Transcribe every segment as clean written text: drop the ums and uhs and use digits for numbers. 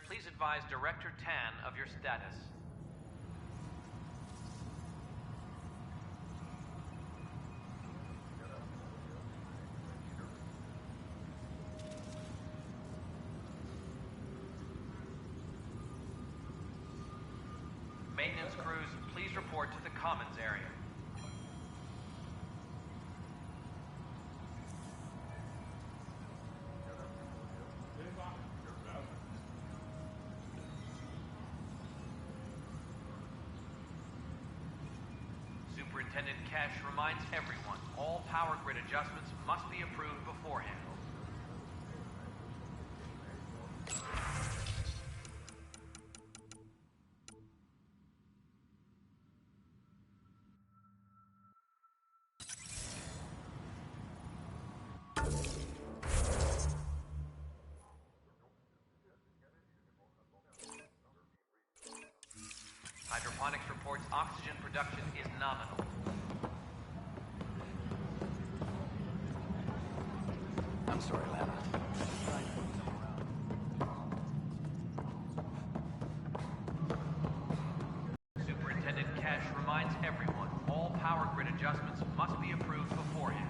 Please advise Director Tan of your status. Maintenance crews, please report to the Commons area. Superintendent Cash reminds everyone, all power grid adjustments must be approved beforehand. Hydroponics reports oxygen production is nominal. I'm sorry, Lana. Superintendent Cash reminds everyone, all power grid adjustments must be approved beforehand.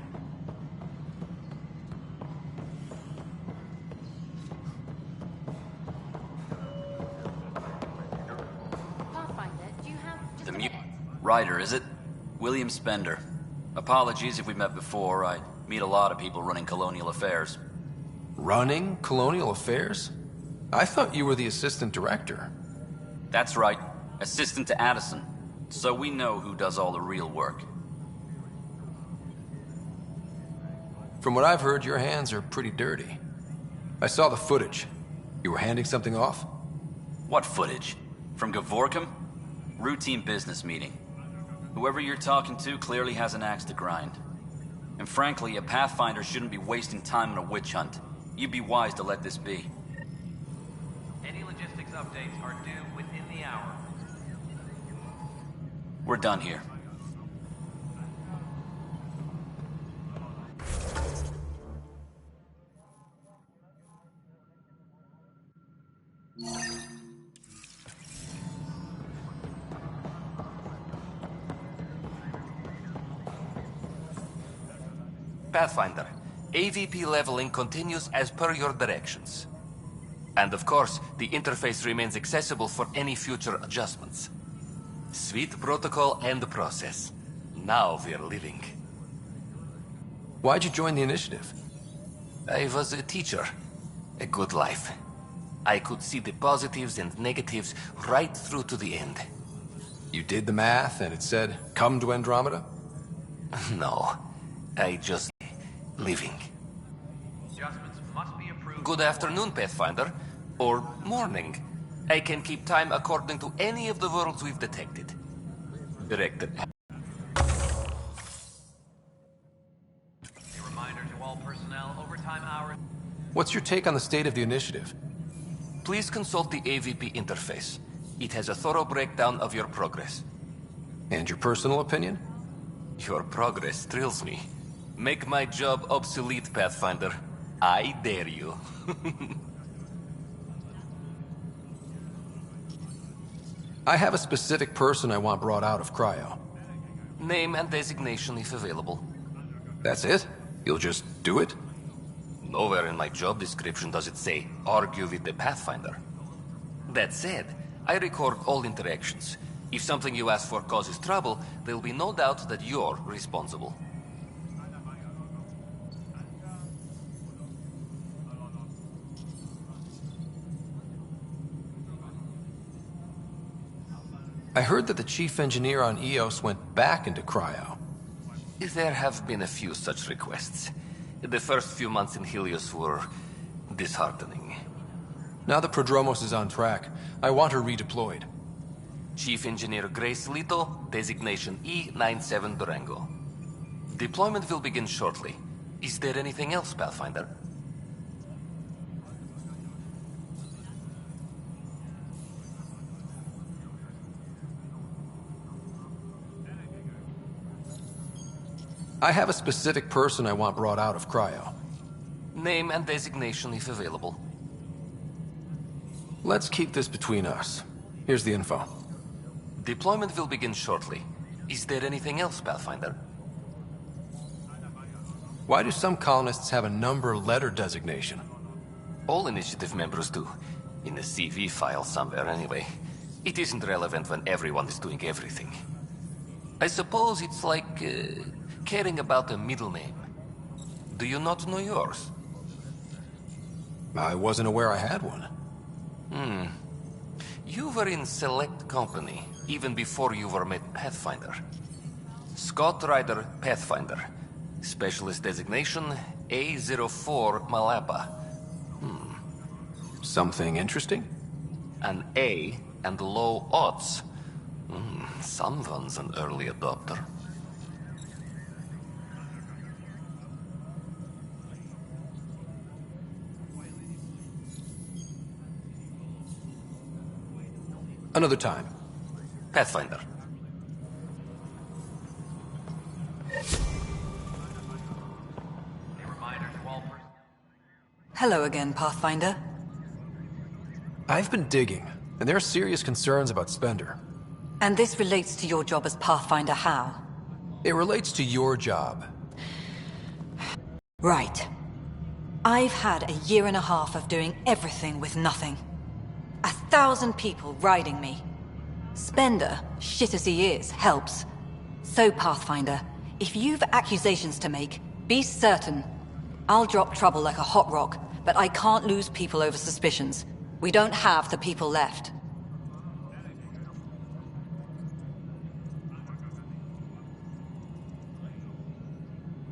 Ryder, is it? William Spender. Apologies if we met before. I meet a lot of people running Colonial Affairs. Running Colonial Affairs? I thought you were the assistant director. That's right. Assistant to Addison. So we know who does all the real work. From what I've heard, your hands are pretty dirty. I saw the footage. You were handing something off? What footage? From Gavorkum? Routine business meeting. Whoever you're talking to clearly has an axe to grind. And frankly, a Pathfinder shouldn't be wasting time on a witch hunt. You'd be wise to let this be. Any logistics updates are due within the hour. We're done here. Pathfinder, AVP leveling continues as per your directions. And of course, the interface remains accessible for any future adjustments. Sweet protocol and process. Now we're living. Why'd you join the initiative? I was a teacher. A good life. I could see the positives and negatives right through to the end. You did the math and it said, come to Andromeda? No. I just... living. Adjustments must be approved. Good afternoon, Pathfinder. Or morning. I can keep time according to any of the worlds we've detected. Director. A reminder to all personnel, overtime hours. What's your take on the state of the initiative? Please consult the AVP interface. It has a thorough breakdown of your progress. And your personal opinion? Your progress thrills me. Make my job obsolete, Pathfinder. I dare you. I have a specific person I want brought out of cryo. Name and designation if available. That's it? You'll just do it? Nowhere in my job description does it say, argue with the Pathfinder. That said, I record all interactions. If something you ask for causes trouble, there'll be no doubt that you're responsible. I heard that the chief engineer on EOS went back into cryo. There have been a few such requests. The first few months in Helios were disheartening. Now that Prodromos is on track, I want her redeployed. Chief Engineer Grace Lito, designation E97 Durango. Deployment will begin shortly. Is there anything else, Pathfinder? I have a specific person I want brought out of cryo. Name and designation if available. Let's keep this between us. Here's the info. Deployment will begin shortly. Is there anything else, Pathfinder? Why do some colonists have a number letter designation? All initiative members do. In a CV file somewhere, anyway. It isn't relevant when everyone is doing everything. I suppose it's like caring about a middle name. Do you not know yours? I wasn't aware I had one. You were in select company, even before you were made Pathfinder. Scott Ryder Pathfinder. Specialist designation, A04 Malapa. Something interesting? An A and low odds. Someone's an early adopter. Another time. Pathfinder. Any reminders, Walpers? Hello again, Pathfinder. I've been digging, and there are serious concerns about Spender. And this relates to your job as Pathfinder how? It relates to your job. Right. I've had a year and a half of doing everything with nothing. 1,000 people riding me. Spender, shit as he is, helps. So, Pathfinder, if you've accusations to make, be certain. I'll drop trouble like a hot rock, but I can't lose people over suspicions. We don't have the people left.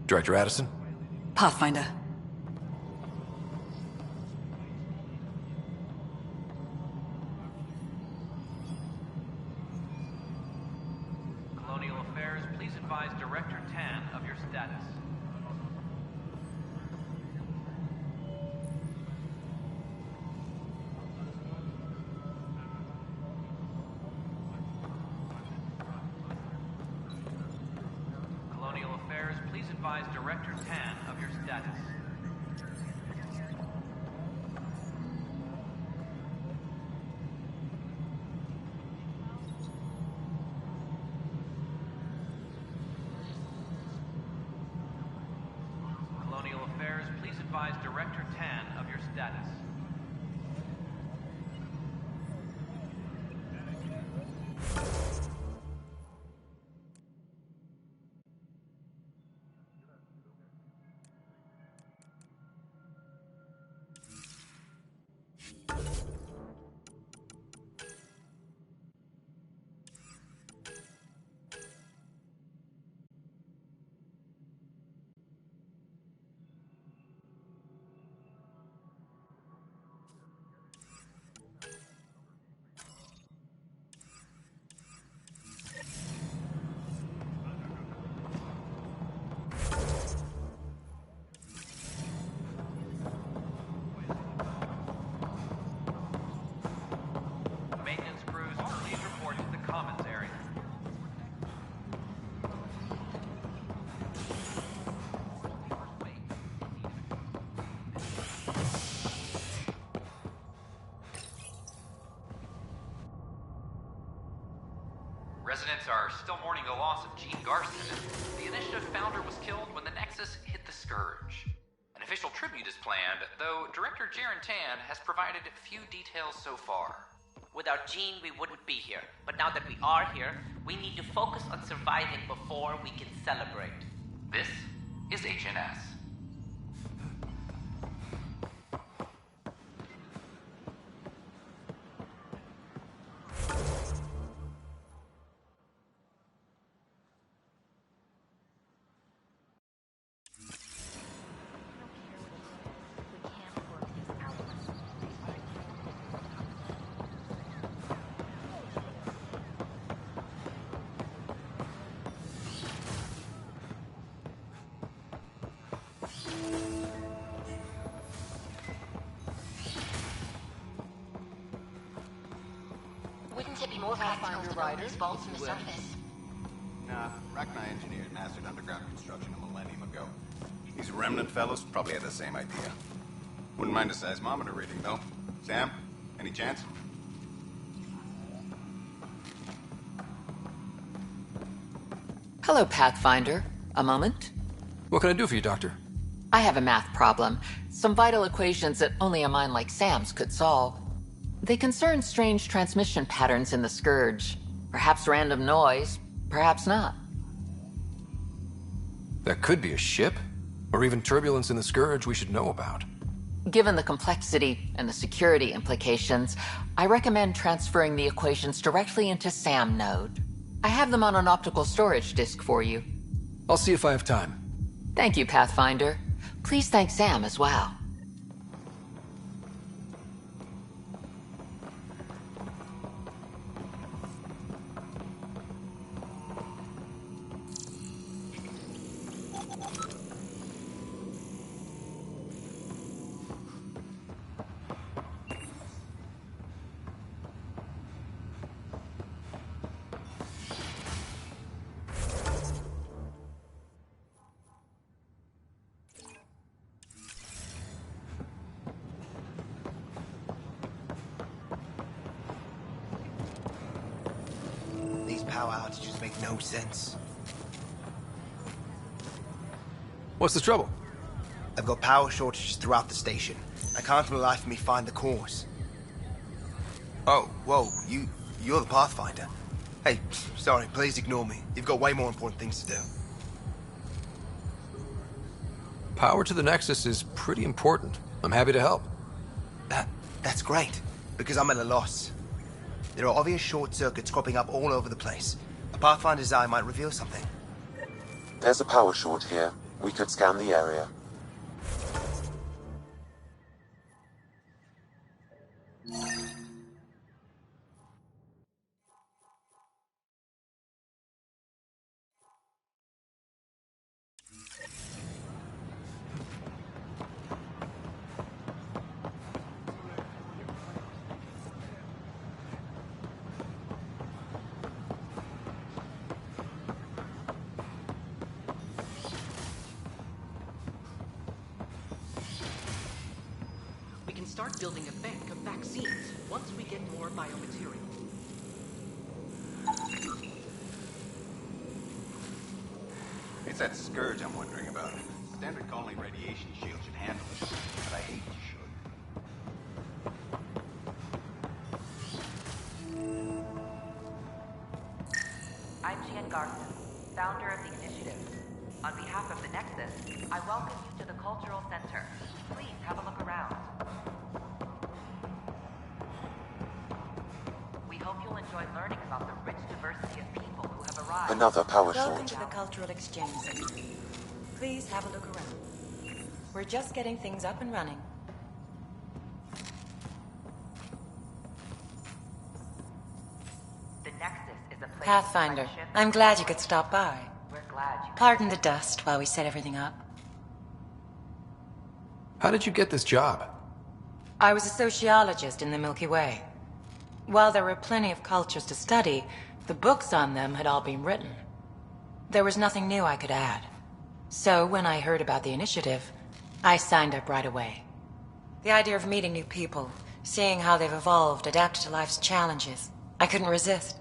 Director Addison? Pathfinder. Colonial Affairs, please advise Director Tan of your status. Colonial Affairs, please advise Director Tan of your status. Colonial Affairs, please advise Director Tan of your status. Maintenance crews, please report to the commons area. Residents are still mourning the loss of Gene Garson. The initiative founder was killed when the Nexus hit the Scourge. An official tribute is planned, though Director Jaren Tan has provided few details so far. Without Gene, we wouldn't be here. But now that we are here, we need to focus on surviving before we can celebrate. This is HNS. Wouldn't it be more practical to build these vaults from the surface? Nah, Rachni engineers mastered underground construction a millennium ago. These remnant fellows probably had the same idea. Wouldn't mind a seismometer reading, though. Sam, Any chance? Hello, Pathfinder. A moment? What can I do for you, Doctor? I have a math problem. Some vital equations that only a mind like Sam's could solve. They concern strange transmission patterns in the Scourge. Perhaps random noise, perhaps not. That could be a ship, or even turbulence in the Scourge we should know about. Given the complexity and the security implications, I recommend transferring the equations directly into SAM node. I have them on an optical storage disk for you. I'll see if I have time. Thank you, Pathfinder. Please thank Sam as well. Power outages make no sense. What's the trouble? I've got power shortages throughout the station. I can't for the life of me find the cause. Oh, whoa, you're the Pathfinder. Hey, sorry, please ignore me. You've got way more important things to do. Power to the Nexus is pretty important. I'm happy to help. That's great, because I'm at a loss. There are obvious short circuits cropping up all over the place. A Pathfinder's eye might reveal something. There's a power short here. We could scan the area. Start building a bank of vaccines once we get more biomaterial. It's that Scourge I'm wondering about. Standard colony radiation shield should handle it, but I hate you should. I'm Jean Garson, founder of the initiative. On behalf of the Nexus, I welcome you to the Cultural Center. Please have a look around. We hope you'll enjoy learning about the rich diversity of people who have arrived. Another power Welcome short. to the Cultural Exchange Center. Please have a look around. We're just getting things up and running. The Nexus is a place Pathfinder, of friendship. I'm glad you could stop by. We're glad you Pardon the dust while we set everything up. How did you get this job? I was a sociologist in the Milky Way. While there were plenty of cultures to study, the books on them had all been written. There was nothing new I could add. So when I heard about the initiative, I signed up right away. The idea of meeting new people, seeing how they've evolved, adapted to life's challenges, I couldn't resist.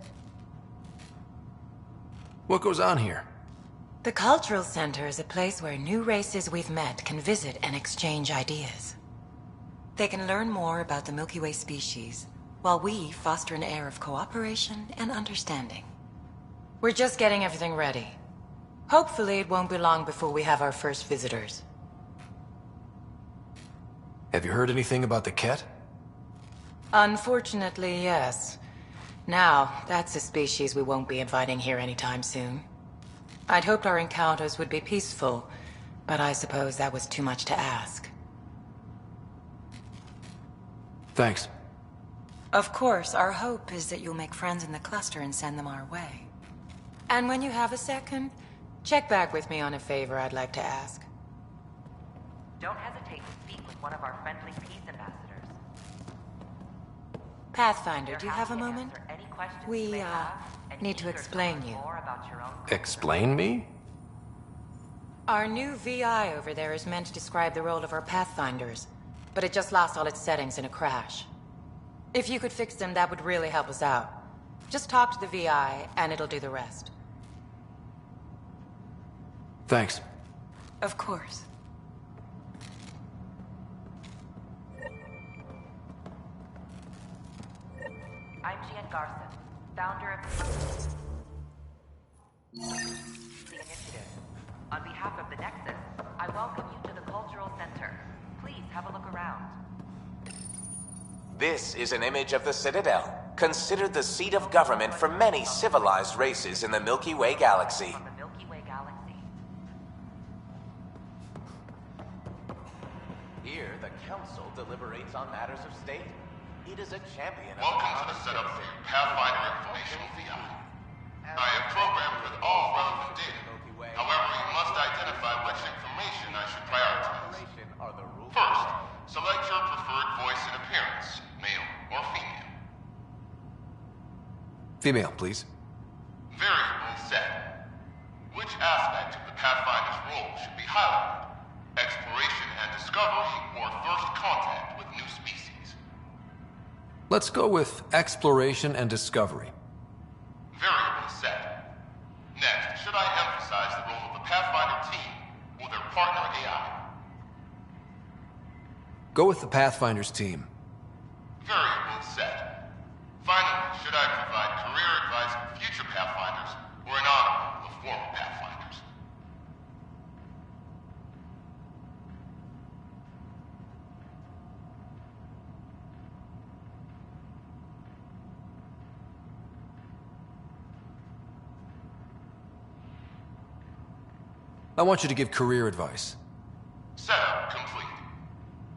What goes on here? The Cultural Center is a place where new races we've met can visit and exchange ideas. They can learn more about the Milky Way species, while we foster an air of cooperation and understanding. We're just getting everything ready. Hopefully it won't be long before we have our first visitors. Have you heard anything about the Ket? Unfortunately, yes. Now, that's a species we won't be inviting here anytime soon. I'd hoped our encounters would be peaceful, but I suppose that was too much to ask. Thanks. Of course, our hope is that you'll make friends in the cluster and send them our way. And when you have a second, check back with me on a favor I'd like to ask. Don't hesitate to speak with one of our friendly peace ambassadors. Pathfinder, do you have a moment? Any questions We, you may have, and need to eager explain learn you. more about your own Explain me? Our new VI over there is meant to describe the role of our Pathfinders, but it just lost all its settings in a crash. If you could fix them, that would really help us out. Just talk to the VI, and it'll do the rest. Thanks. Of course. I'm Jean Garson, founder of the initiative. On behalf of the Nexus, I welcome you to the Cultural Center. Please have a look around. This is an image of the Citadel, considered the seat of government for many civilized races in the Milky Way galaxy. Here, the Council deliberates on matters of state. It is a champion of Welcome to the setup for your Pathfinder informational VI. I have programmed with all relevant data. However, you must identify which information I should prioritize. First, select your preferred voice and appearance, male or female. Female, please. Variable set. Which aspect of the Pathfinder's role should be highlighted? Exploration and discovery, or first contact with new species? Let's go with exploration and discovery. Variable set. Next, should I emphasize the role of the Pathfinder team or their partner AI? Go with the Pathfinder's team. Variable set. Finally, should I provide career advice for future Pathfinders or an honor of former Pathfinders? I want you to give career advice. Setup complete.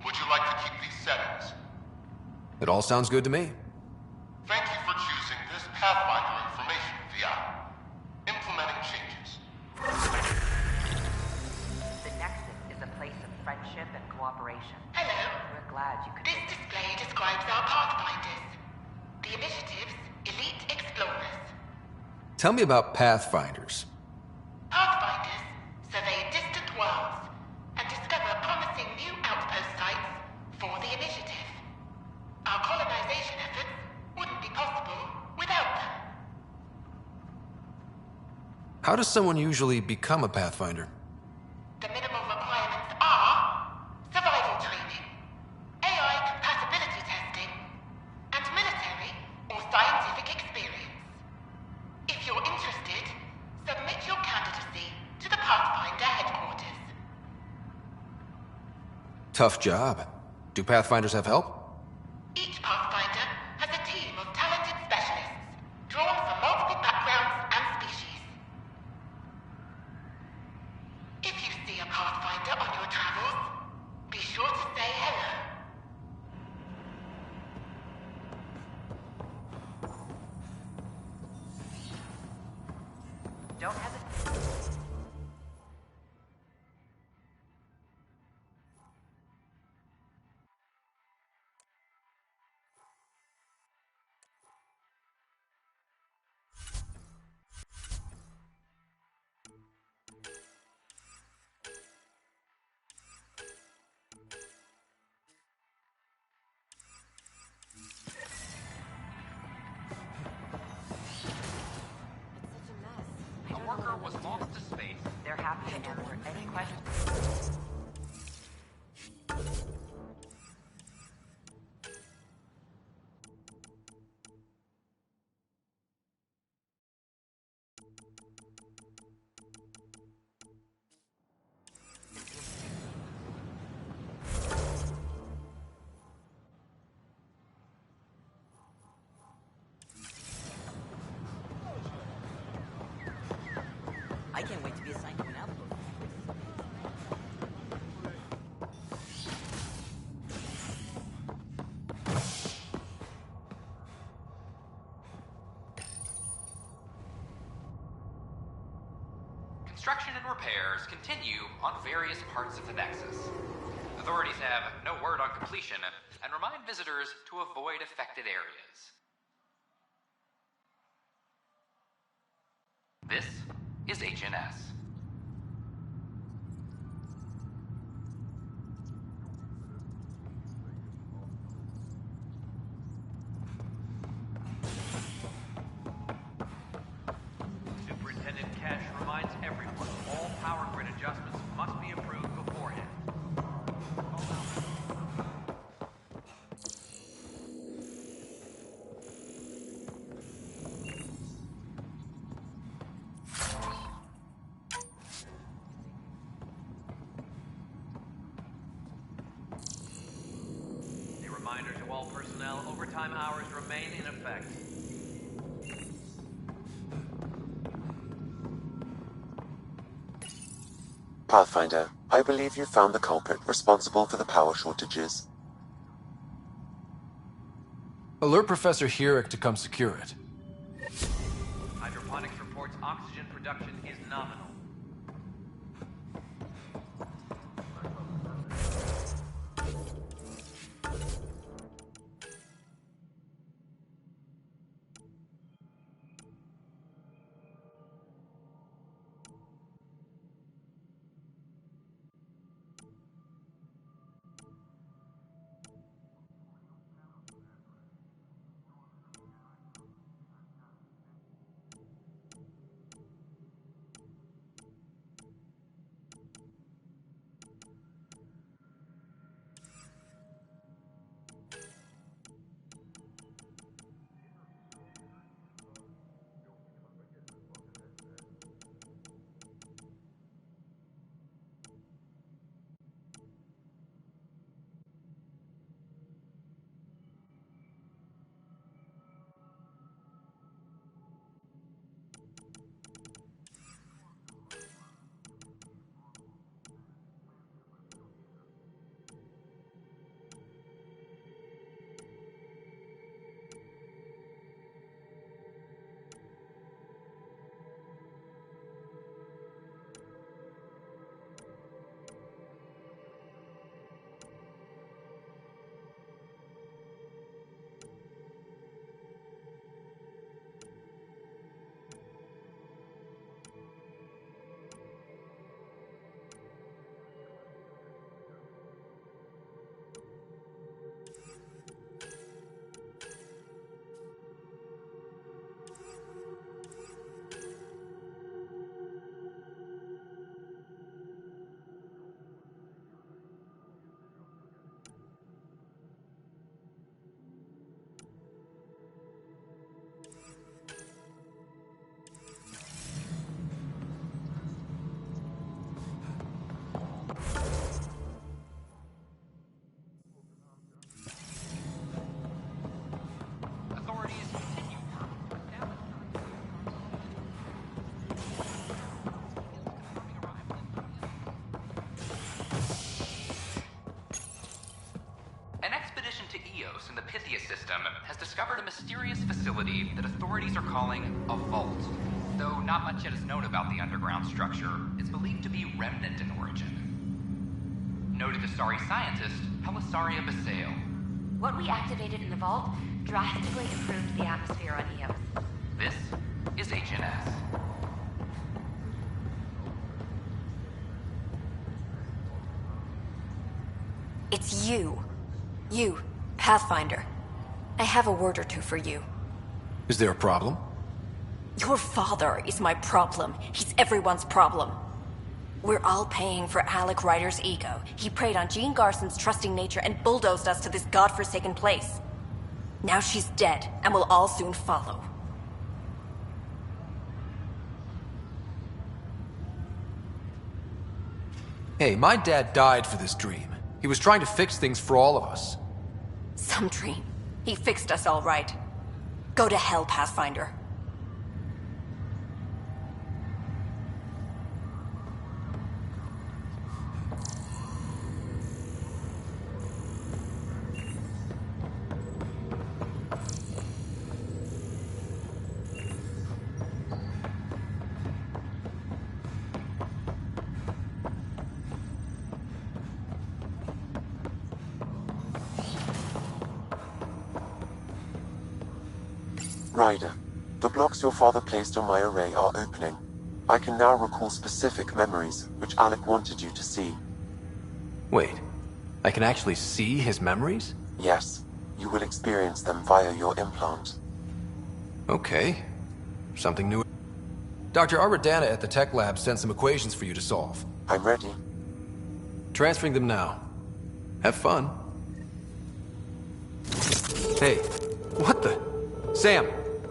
Would you like to keep these settings? It all sounds good to me. Thank you for choosing this Pathfinder information VI. Implementing changes. The Nexus is a place of friendship and cooperation. Hello. We're glad you could... This display describes our Pathfinders. The initiative's elite explorers. Tell me about Pathfinders. Pathfinders survey distant worlds and discover promising new outpost sites for the initiative. Our colonization efforts wouldn't be possible without them. How does someone usually become a Pathfinder? The minimum requirements are survival training, AI compatibility testing, and military or scientific experience. If you're interested, submit your candidacy to the Pathfinder headquarters. Tough job. Do Pathfinders have help? Each Pathfinder has a team of talented specialists, drawn from multiple backgrounds and species. If you see a Pathfinder on your travels, be sure to say hello. Don't hesitate. A worker was lost to space. They're happy to answer any questions. I can't wait to be assigned to an outpost. Construction and repairs continue on various parts of the Nexus. Authorities have no word on completion and remind visitors to avoid affected areas. This is HNS. Reminder to all personnel, overtime hours remain in effect. Pathfinder, I believe you found the culprit responsible for the power shortages. Alert Professor Hurek to come secure it. Hydroponics reports oxygen production is nominal. In the Pythia system has discovered a mysterious facility that authorities are calling a vault. Though not much yet is known about the underground structure, it's believed to be remnant in origin. Noted Asari scientist Helisaria Basale. What we activated in the vault drastically improved the atmosphere on Eos. This is HNS. It's you. You, Pathfinder. I have a word or two for you. Is there a problem? Your father is my problem. He's everyone's problem. We're all paying for Alec Ryder's ego. He preyed on Jean Garson's trusting nature and bulldozed us to this godforsaken place. Now she's dead, and we'll all soon follow. Hey, my dad died for this dream. He was trying to fix things for all of us. Some dream. He fixed us all right. Go to hell, Pathfinder. Ryder, the blocks your father placed on my array are opening. I can now recall specific memories, which Alec wanted you to see. Wait, I can actually see his memories? Yes, you will experience them via your implant. Okay, something new. Dr. Arbordana at the tech lab sent some equations for you to solve. I'm ready. Transferring them now. Have fun. Hey, what the? Sam!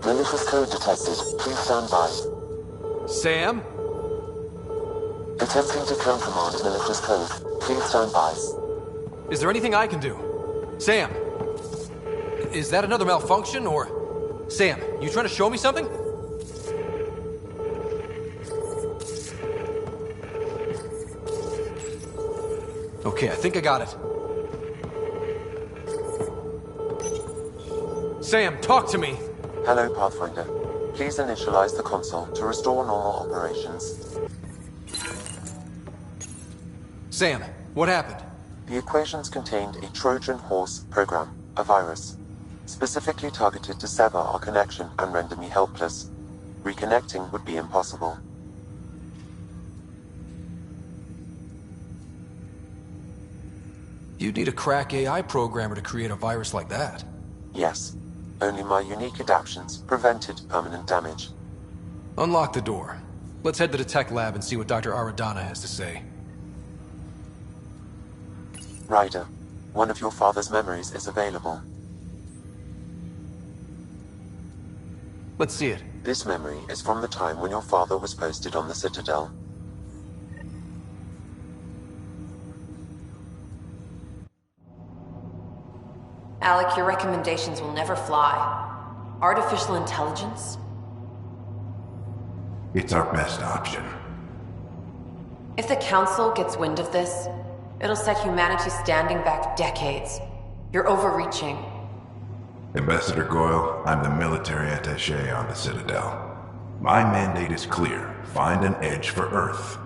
Malicious code detected. Please stand by. Sam? Attempting to countermand malicious code. Please stand by. Is there anything I can do? Sam! is that another malfunction, or... Sam, you trying to show me something? Okay, I think I got it. Sam, talk to me! Hello, Pathfinder. Please initialize the console to restore normal operations. Sam, what happened? The equations contained a Trojan horse program, a virus, specifically targeted to sever our connection and render me helpless. Reconnecting would be impossible. You'd need a crack AI programmer to create a virus like that. Yes. Only my unique adaptions prevented permanent damage. Unlock the door. Let's head to the tech lab and see what Dr. Aradana has to say. Ryder, one of your father's memories is available. Let's see it. This memory is from the time when your father was posted on the Citadel. Alec, your recommendations will never fly. Artificial intelligence? It's our best option. If the Council gets wind of this, it'll set humanity standing back decades. You're overreaching. Ambassador Goyle, I'm the military attaché on the Citadel. My mandate is clear. Find an edge for Earth.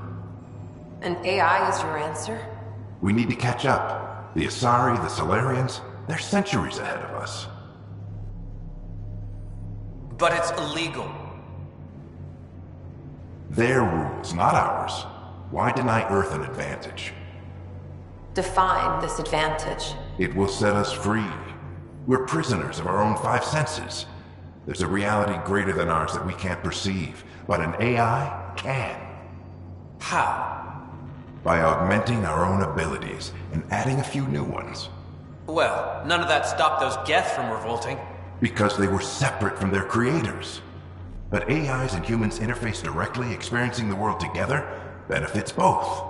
And AI is your answer? We need to catch up. The Asari, the Solarians, they're centuries ahead of us. But it's illegal. Their rules, not ours. Why deny Earth an advantage? Define this advantage. It will set us free. We're prisoners of our own five senses. There's a reality greater than ours that we can't perceive, but an AI can. How? By augmenting our own abilities and adding a few new ones. Well, none of that stopped those Geth from revolting. Because they were separate from their creators. But AIs and humans interface directly, experiencing the world together, benefits both.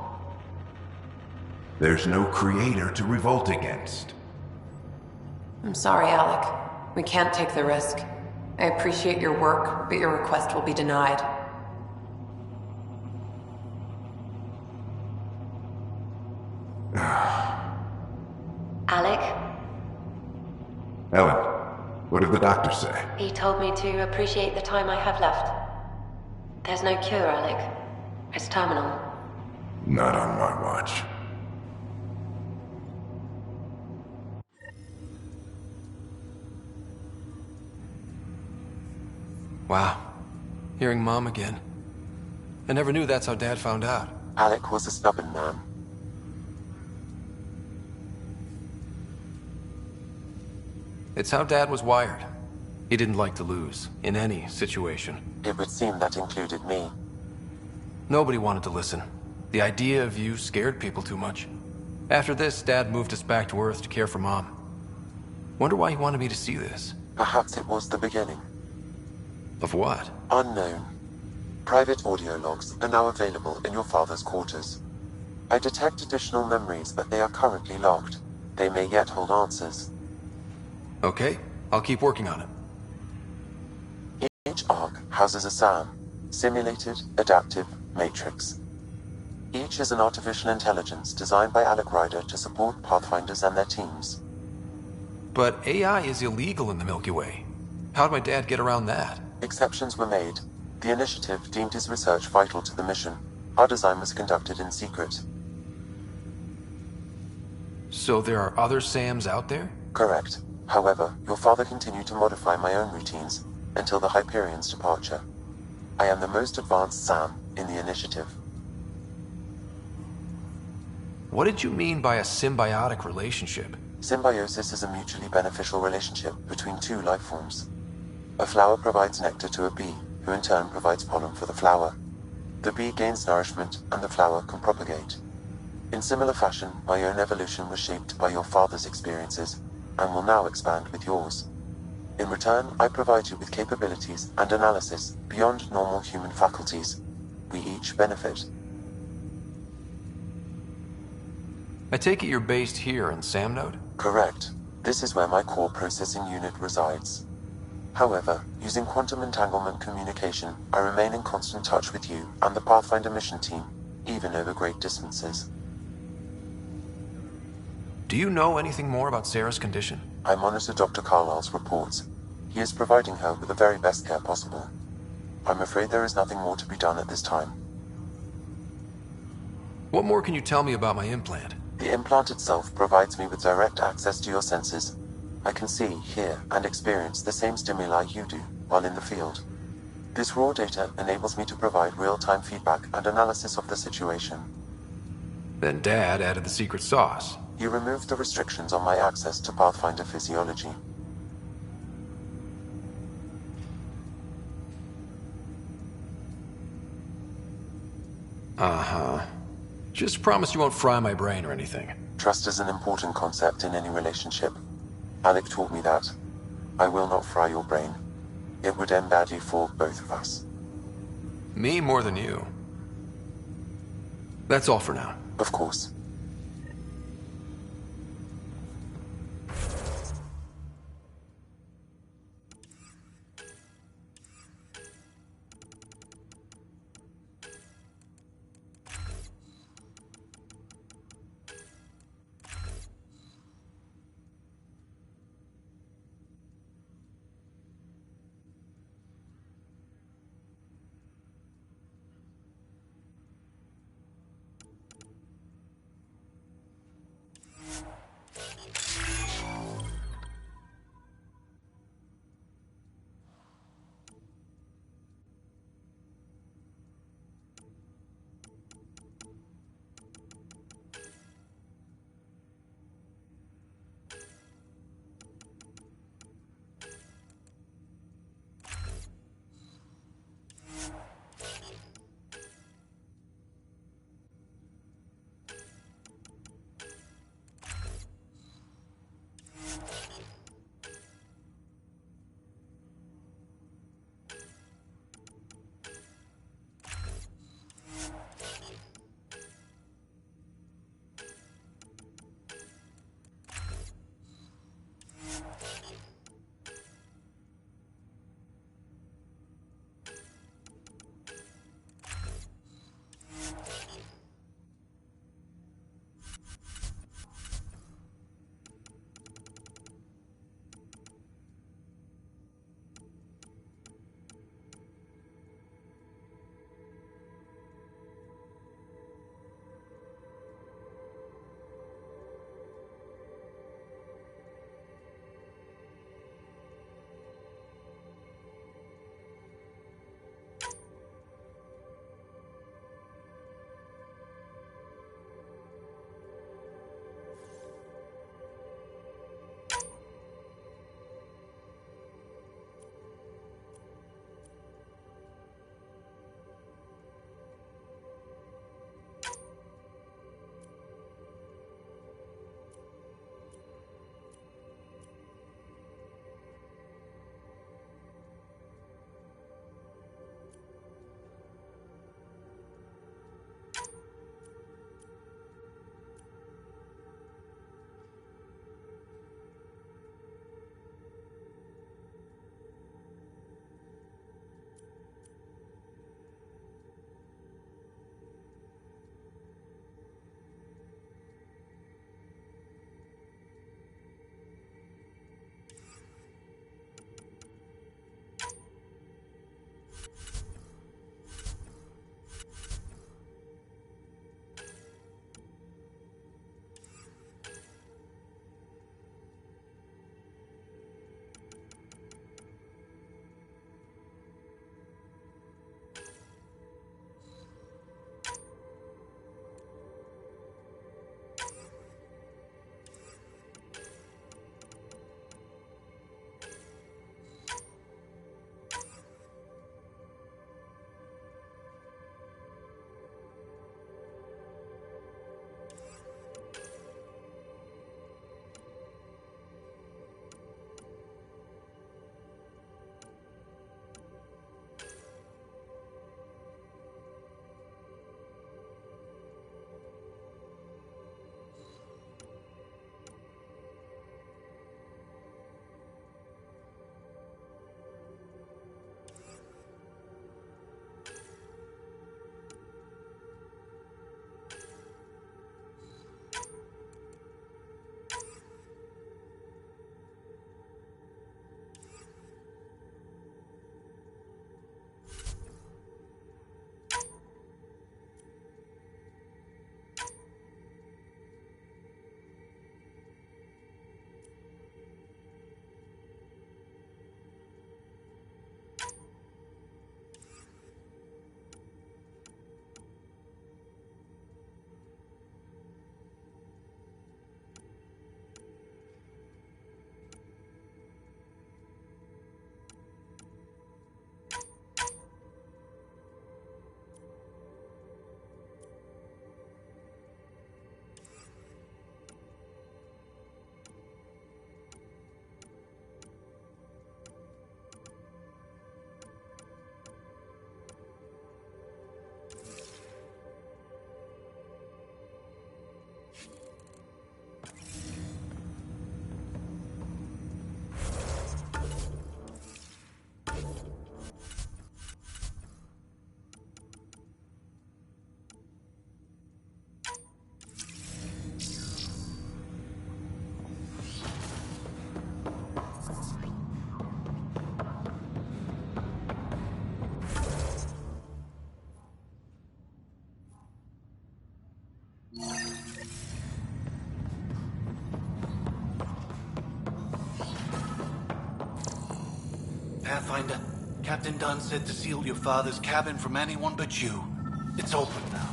There's no creator to revolt against. I'm sorry, Alec. We can't take the risk. I appreciate your work, but your request will be denied. Alec? Ellen, what did the doctor say? He told me to appreciate the time I have left. There's no cure, Alec. It's terminal. Not on my watch. Wow. Hearing Mom again. I never knew that's how Dad found out. Alec was a stubborn man. It's how Dad was wired. He didn't like to lose, in any situation. It would seem that included me. Nobody wanted to listen. The idea of you scared people too much. After this, Dad moved us back to Earth to care for Mom. Wonder why he wanted me to see this. Perhaps it was the beginning. Of what? Unknown. Private audio logs are now available in your father's quarters. I detect additional memories, but they are currently logged. They may yet hold answers. Okay, I'll keep working on it. Each arc houses a SAM, Simulated Adaptive Matrix. Each is an artificial intelligence designed by Alec Ryder to support Pathfinders and their teams. But AI is illegal in the Milky Way. How'd my dad get around that? Exceptions were made. The initiative deemed his research vital to the mission. Our design was conducted in secret. So there are other SAMs out there? Correct. However, your father continued to modify my own routines until the Hyperion's departure. I am the most advanced SAM in the initiative. What did you mean by a symbiotic relationship? Symbiosis is a mutually beneficial relationship between two life forms. A flower provides nectar to a bee, who in turn provides pollen for the flower. The bee gains nourishment, and the flower can propagate. In similar fashion, my own evolution was shaped by your father's experiences, and will now expand with yours. In return, I provide you with capabilities and analysis beyond normal human faculties. We each benefit. I take it you're based here in Samnode? Correct. This is where my core processing unit resides. However, using quantum entanglement communication, I remain in constant touch with you and the Pathfinder mission team, even over great distances. Do you know anything more about Sarah's condition? I monitor Dr. Carlyle's reports. He is providing her with the very best care possible. I'm afraid there is nothing more to be done at this time. What more can you tell me about my implant? The implant itself provides me with direct access to your senses. I can see, hear, and experience the same stimuli you do while in the field. This raw data enables me to provide real-time feedback and analysis of the situation. Then Dad added the secret sauce. He removed the restrictions on my access to Pathfinder physiology. Uh-huh. Just promise you won't fry my brain or anything. Trust is an important concept in any relationship. Alec taught me that. I will not fry your brain. It would end badly for both of us. Me more than you. That's all for now. Of course. Pathfinder, Captain Dunn said to seal your father's cabin from anyone but you. It's open now.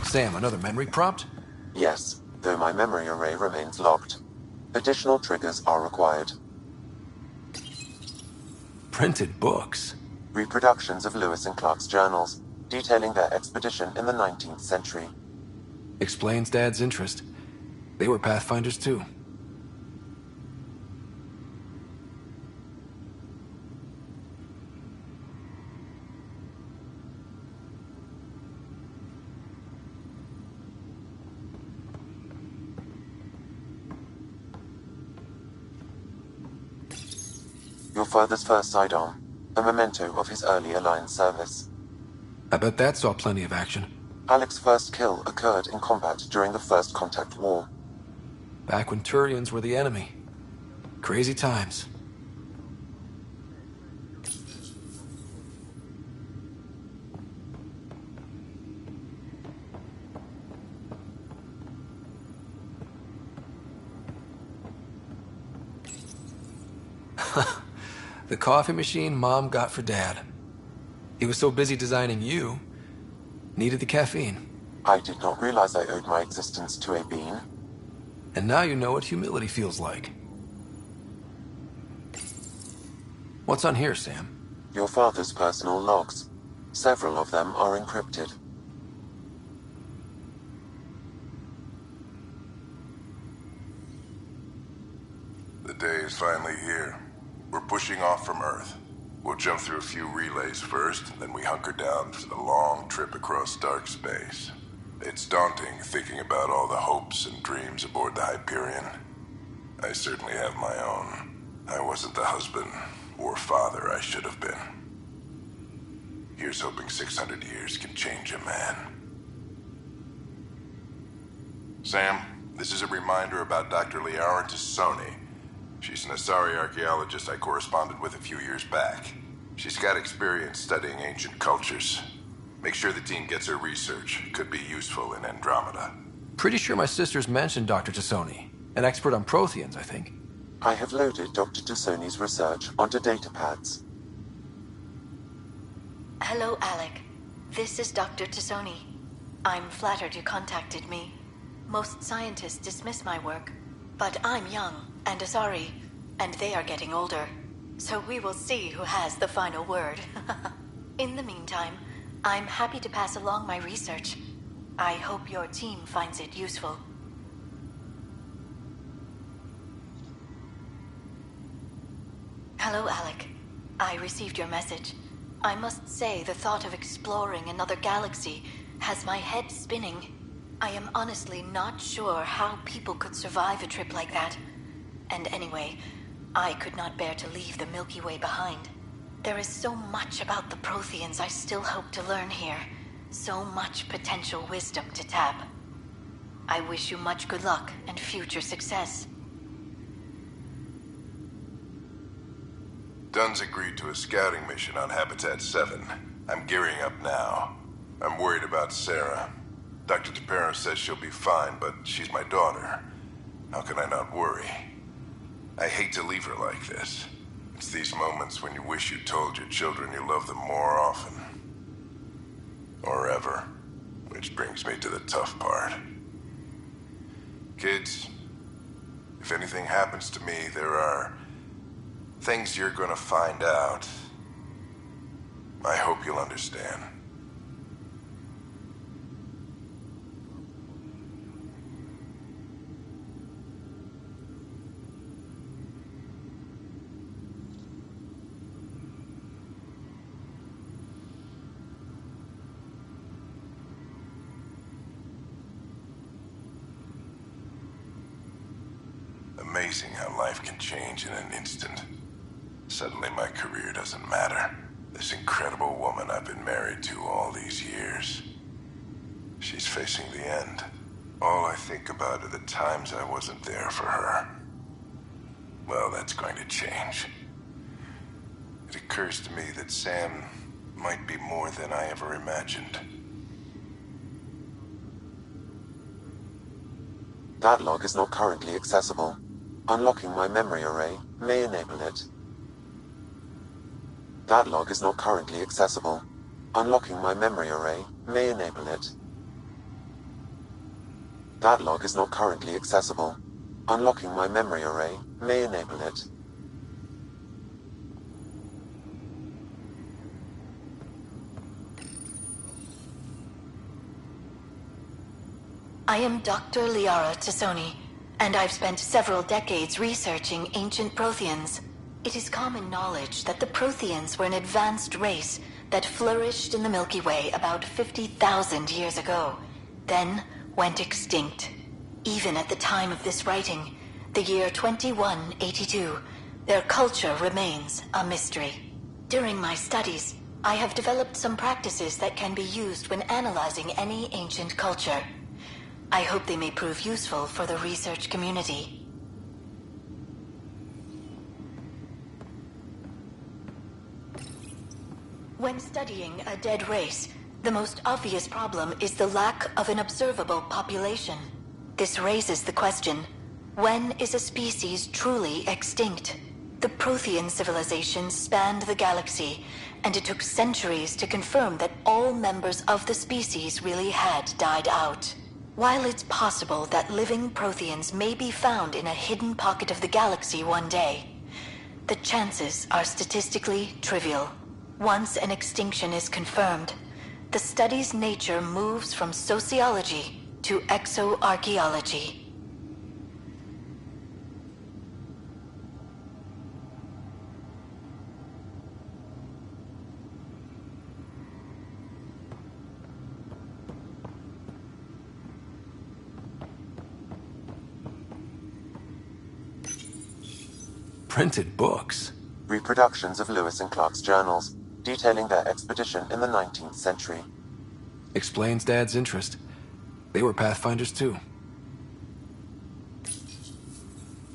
Sam, another memory prompt? Yes, though my memory array remains locked. Additional triggers are required. Printed books? Reproductions of Lewis and Clark's journals, detailing their expedition in the 19th century. Explains Dad's interest. They were Pathfinders too. Your father's first sidearm, a memento of his early Alliance service. I bet that saw plenty of action. Alec's first kill occurred in combat during the First Contact War. Back when Turians were the enemy. Crazy times. The coffee machine Mom got for Dad. He was so busy designing you, needed the caffeine. I did not realize I owed my existence to a bean. And now you know what humility feels like. What's on here, Sam? Your father's personal logs. Several of them are encrypted. The day is finally here. We're pushing off from Earth. We'll jump through a few relays first, and then we hunker down for the long trip across dark space. It's daunting thinking about all the hopes and dreams aboard the Hyperion. I certainly have my own. I wasn't the husband or father I should have been. Here's hoping 600 years can change a man. Sam, this is a reminder about Dr. Liara Tassoni. She's an Asari archaeologist I corresponded with a few years back. She's got experience studying ancient cultures. Make sure the team gets her research. Could be useful in Andromeda. Pretty sure my sisters mentioned Dr. Tassoni. An expert on Protheans, I think. I have loaded Dr. Tassoni's research onto datapads. Hello, Alec. This is Dr. Tassoni. I'm flattered you contacted me. Most scientists dismiss my work, but I'm young and Asari, and they are getting older. So we will see who has the final word. In the meantime, I'm happy to pass along my research. I hope your team finds it useful. Hello, Alec. I received your message. I must say the thought of exploring another galaxy has my head spinning. I am honestly not sure how people could survive a trip like that. And anyway, I could not bear to leave the Milky Way behind. There is so much about the Protheans I still hope to learn here. So much potential wisdom to tap. I wish you much good luck and future success. Dunn's agreed to a scouting mission on Habitat 7. I'm gearing up now. I'm worried about Sarah. Dr. Tapero says she'll be fine, but she's my daughter. How can I not worry? I hate to leave her like this. It's these moments when you wish you told your children you love them more often. Or ever. Which brings me to the tough part. Kids, if anything happens to me, there are things you're gonna find out. I hope you'll understand. Amazing how life can change in an instant. Suddenly my career doesn't matter. This incredible woman I've been married to all these years. She's facing the end. All I think about are the times I wasn't there for her. Well, that's going to change. It occurs to me that Sam might be more than I ever imagined. That log is not currently accessible. Unlocking my memory array may enable it. That log is not currently accessible. Unlocking my memory array may enable it. That log is not currently accessible. Unlocking my memory array may enable it. I am Dr. Liara Tassoni, and I've spent several decades researching ancient Protheans. It is common knowledge that the Protheans were an advanced race that flourished in the Milky Way about 50,000 years ago, then went extinct. Even at the time of this writing, the year 2182, their culture remains a mystery. During my studies, I have developed some practices that can be used when analyzing any ancient culture. I hope they may prove useful for the research community. When studying a dead race, the most obvious problem is the lack of an observable population. This raises the question, when is a species truly extinct? The Prothean civilization spanned the galaxy, and it took centuries to confirm that all members of the species really had died out. While it's possible that living Protheans may be found in a hidden pocket of the galaxy one day, the chances are statistically trivial. Once an extinction is confirmed, the study's nature moves from sociology to exoarchaeology. Printed books? Reproductions of Lewis and Clark's journals, detailing their expedition in the 19th century. Explains Dad's interest. They were Pathfinders too.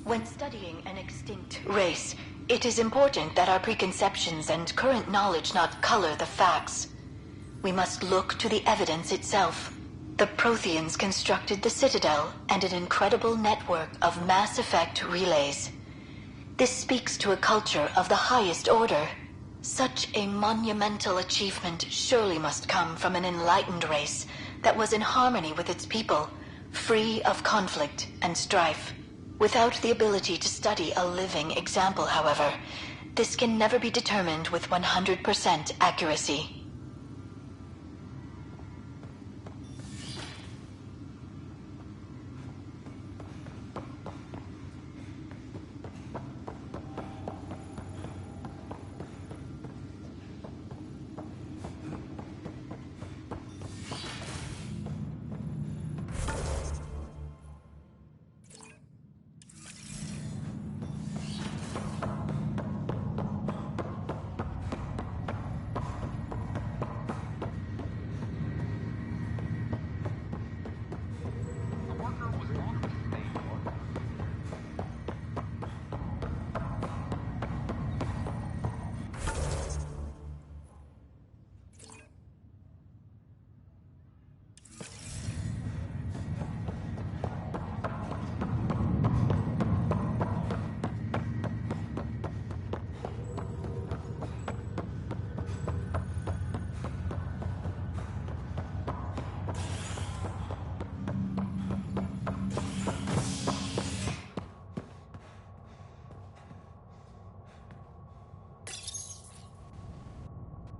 When studying an extinct race, it is important that our preconceptions and current knowledge not color the facts. We must look to the evidence itself. The Protheans constructed the Citadel and an incredible network of mass effect relays. This speaks to a culture of the highest order. Such a monumental achievement surely must come from an enlightened race that was in harmony with its people, free of conflict and strife. Without the ability to study a living example, however, this can never be determined with 100% accuracy.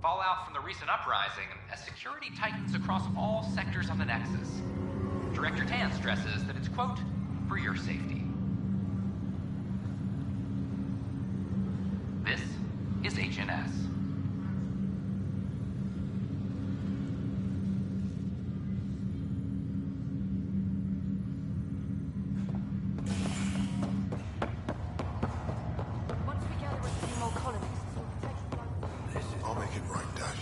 Fallout from the recent uprising as security tightens across all sectors on the Nexus. Director Tan stresses that it's, quote, for your safety. This is HNS. I'll make it right, Dash.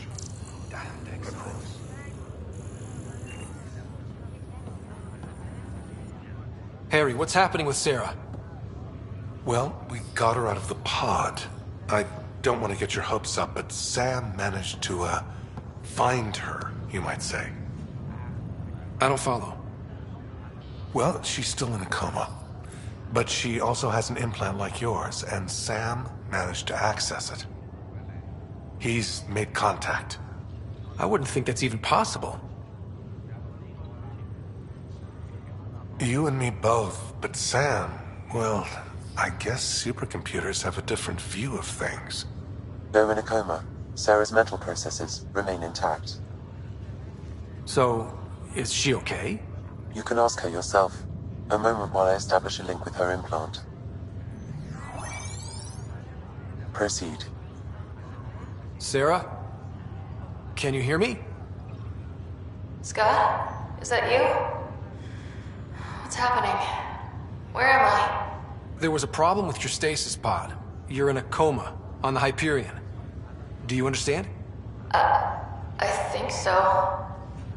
I promise. Harry, what's happening with Sarah? Well, we got her out of the pod. I don't want to get your hopes up, but Sam managed to, find her, you might say. I don't follow. Well, she's still in a coma. But she also has an implant like yours, and Sam managed to access it. He's made contact. I wouldn't think that's even possible. You and me both, but Sam, well, I guess supercomputers have a different view of things. Though in a coma, Sarah's mental processes remain intact. So, is she okay? You can ask her yourself. A moment while I establish a link with her implant. Proceed. Sarah? Can you hear me? Scott? Is that you? What's happening? Where am I? There was a problem with your stasis pod. You're in a coma, on the Hyperion. Do you understand? I think so.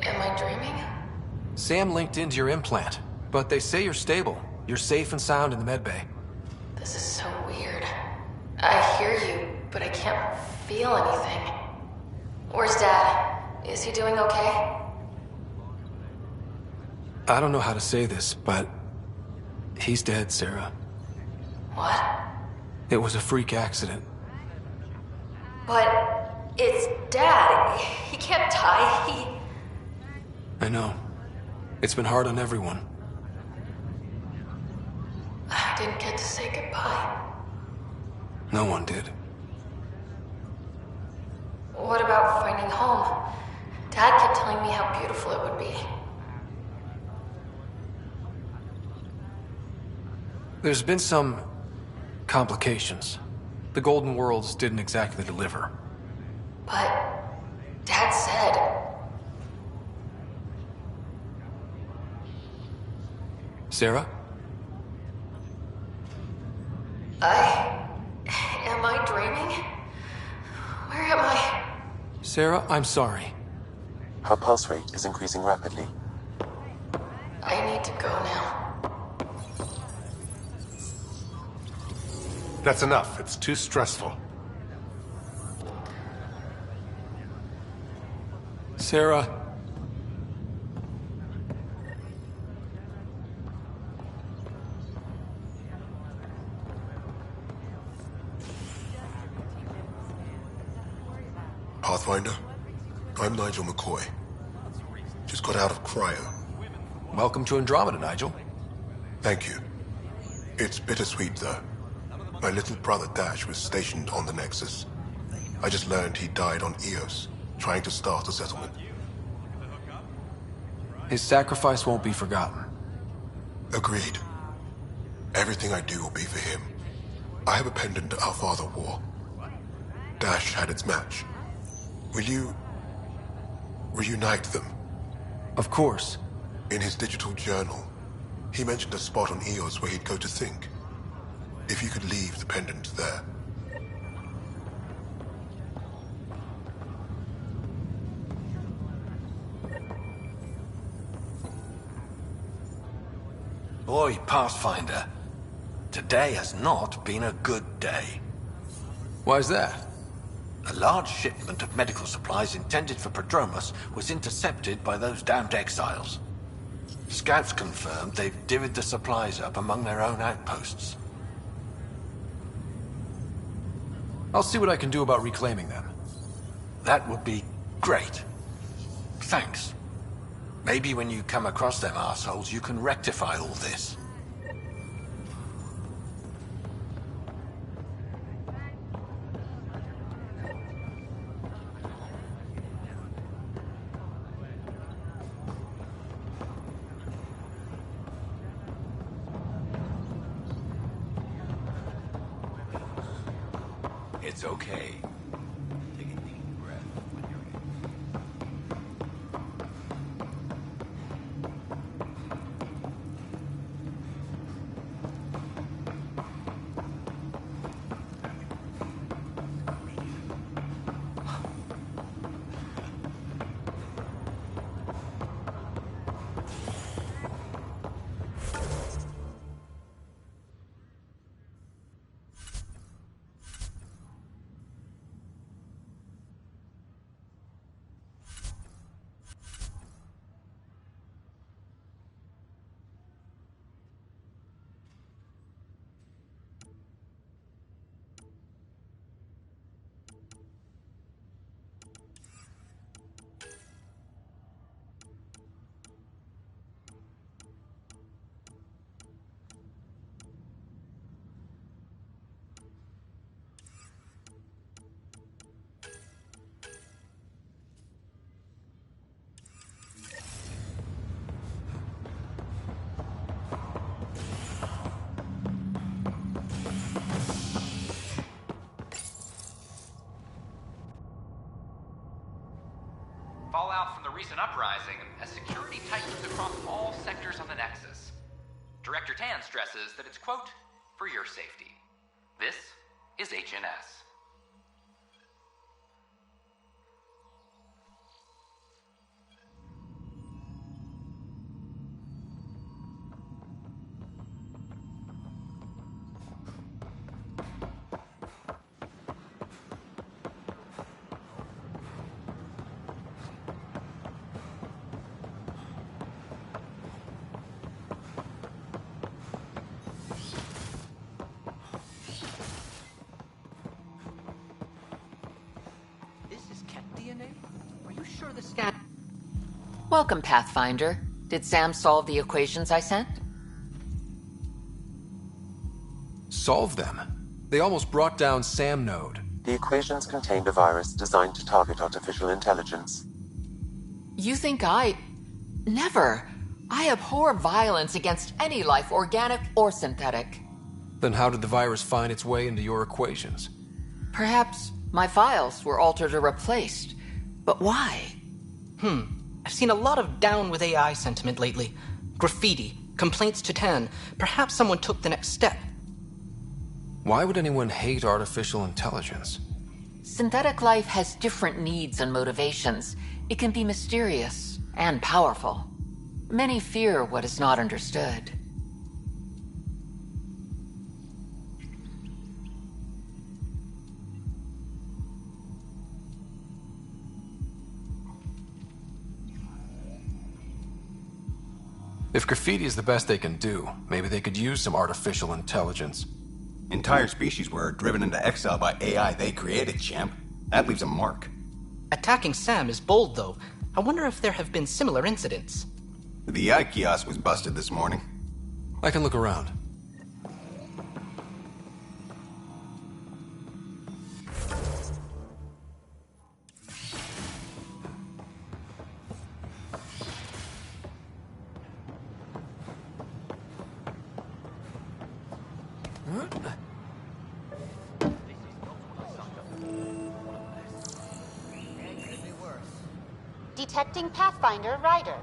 Am I dreaming? Sam linked into your implant, but they say you're stable. You're safe and sound in the medbay. This is so weird. I hear you, but I can't feel anything. Where's Dad? Is he doing okay? I don't know how to say this, but he's dead, Sarah. What? It was a freak accident. But it's Dad. He can't die. I know. It's been hard on everyone. I didn't get to say goodbye. No one did. What about finding home? Dad kept telling me how beautiful it would be. There's been some complications. The Golden Worlds didn't exactly deliver. But Dad said... Sarah? Am I dreaming? Where am I? Sarah, I'm sorry. Her pulse rate is increasing rapidly. I need to go now. That's enough. It's too stressful. Sarah. Pathfinder, I'm Nigel McCoy. Just got out of cryo. Welcome to Andromeda, Nigel. Thank you. It's bittersweet, though. My little brother Dash was stationed on the Nexus. I just learned he died on Eos, trying to start a settlement. His sacrifice won't be forgotten. Agreed. Everything I do will be for him. I have a pendant our father wore. Dash had its match. Will you... reunite them? Of course. In his digital journal, he mentioned a spot on Eos where he'd go to think. If you could leave the pendant there. Boy, Pathfinder. Today has not been a good day. Why's that? A large shipment of medical supplies intended for Prodromos was intercepted by those damned exiles. Scouts confirmed they've divvied the supplies up among their own outposts. I'll see what I can do about reclaiming them. That would be great. Thanks. Maybe when you come across them assholes, you can rectify all this. It's okay. Take a deep breath when you're recent uprising as security tightens across all sectors of the Nexus. Director Tan stresses that it's, quote, for your safety. This is HNS. Welcome, Pathfinder. Did Sam solve the equations I sent? Solve them? They almost brought down Sam Node. The equations contained a virus designed to target artificial intelligence. You think I... Never. I abhor violence against any life, organic or synthetic. Then how did the virus find its way into your equations? Perhaps my files were altered or replaced. But why? I've seen a lot of down with AI sentiment lately. Graffiti, complaints to 10. Perhaps someone took the next step. Why would anyone hate artificial intelligence? Synthetic life has different needs and motivations. It can be mysterious and powerful. Many fear what is not understood. If graffiti is the best they can do, maybe they could use some artificial intelligence. Entire species were driven into exile by AI they created, champ. That leaves a mark. Attacking Sam is bold, though. I wonder if there have been similar incidents. The AI kiosk was busted this morning. I can look around. Detecting Pathfinder Ryder.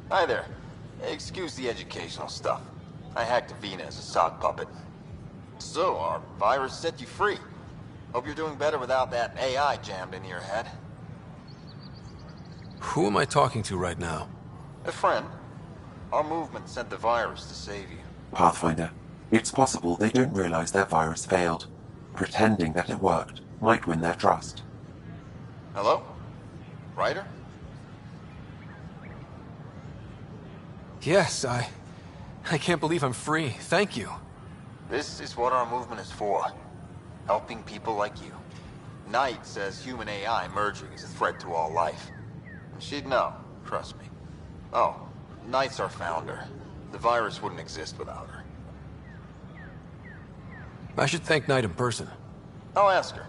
Hi there. Excuse the educational stuff. I hacked Avena as a sock puppet. So, our virus set you free. Hope you're doing better without that AI jammed into your head. Who am I talking to right now? A friend. Our movement sent the virus to save you. Pathfinder, it's possible they don't realize their virus failed. Pretending that it worked might win their trust. Hello? Ryder? Yes, I can't believe I'm free. Thank you. This is what our movement is for. Helping people like you. Knight says human AI merging is a threat to all life. She'd know, trust me. Oh, Knight's our founder. The virus wouldn't exist without her. I should thank Knight in person. I'll ask her.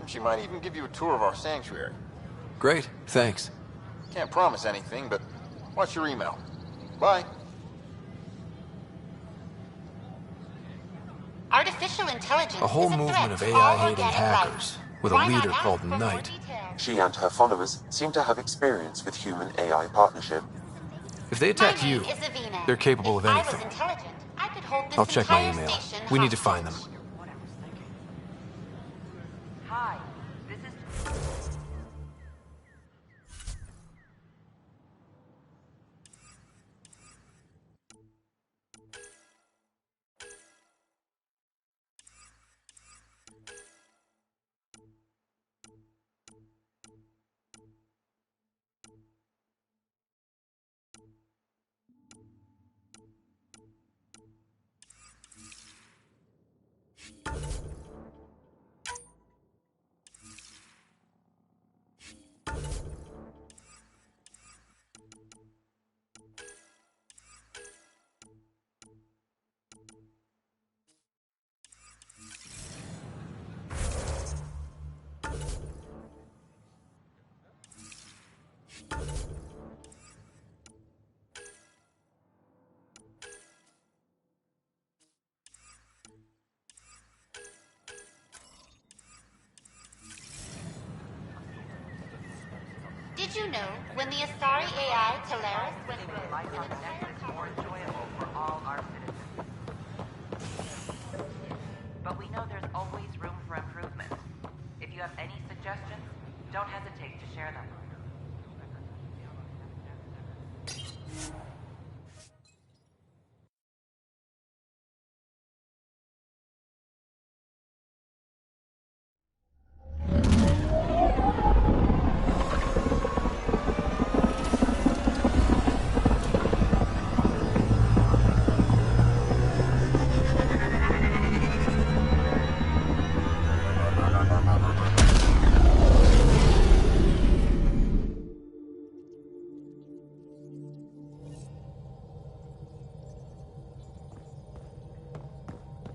She might even give you a tour of our sanctuary. Great, thanks. Can't promise anything, but watch your email. Bye. Artificial intelligence A whole is a movement threat of to all AI-hating organic hackers, life. with a Why not leader ask called for more Knight. details? She and her followers seem to have experience with human-AI partnership. If they attack My you, name is Avena. they're capable of If I was anything. intelligent, I could hold this I'll check my entire email. station We need to hostage. find them. Hi, this is... you know, when the Asari AI Talaris went Making life on the Nexus more enjoyable for all our citizens. But we know there's always room for improvement. If you have any suggestions, don't hesitate to share them.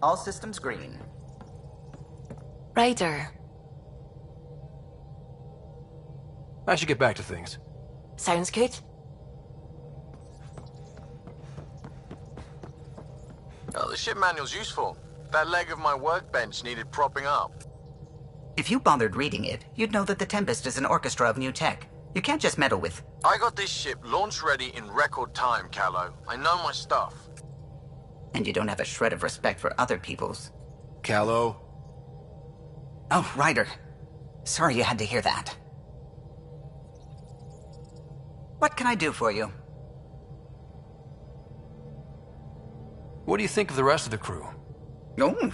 All systems green. Ryder. I should get back to things. Sounds good. Oh, the ship manual's useful. That leg of my workbench needed propping up. If you bothered reading it, you'd know that the Tempest is an orchestra of new tech. You can't just meddle with... I got this ship launch ready in record time, Callow. I know my stuff. And you don't have a shred of respect for other people's. Callow. Oh, Ryder. Sorry you had to hear that. What can I do for you? What do you think of the rest of the crew? Oh,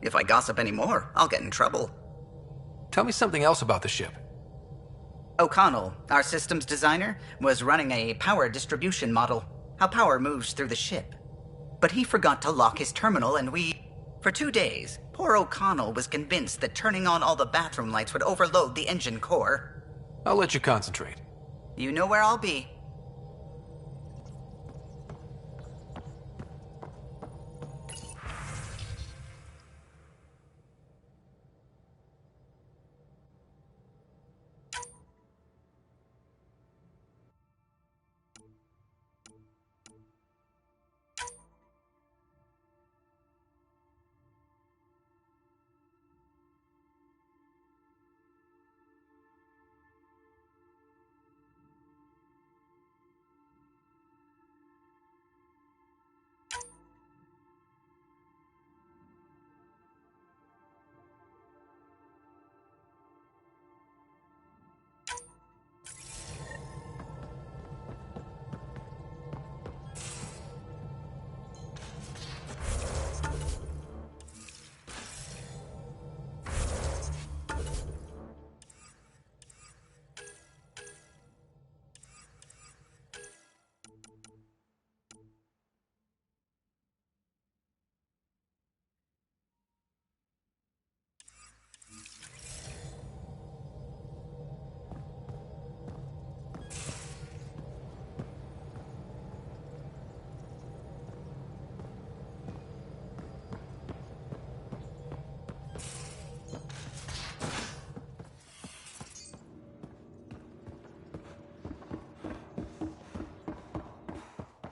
if I gossip anymore, I'll get in trouble. Tell me something else about the ship. O'Connell, our systems designer, was running a power distribution model, how power moves through the ship. But he forgot to lock his terminal and For 2 days, poor O'Connell was convinced that turning on all the bathroom lights would overload the engine core. I'll let you concentrate. You know where I'll be.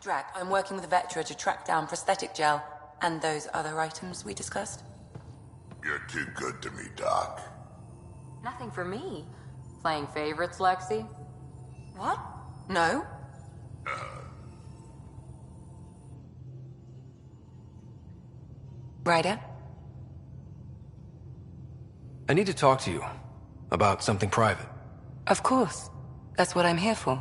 Drac, I'm working with Vectra to track down prosthetic gel and those other items we discussed. You're too good to me, Doc. Nothing for me. Playing favorites, Lexi? What? No? Ryder? I need to talk to you about something private. Of course. That's what I'm here for.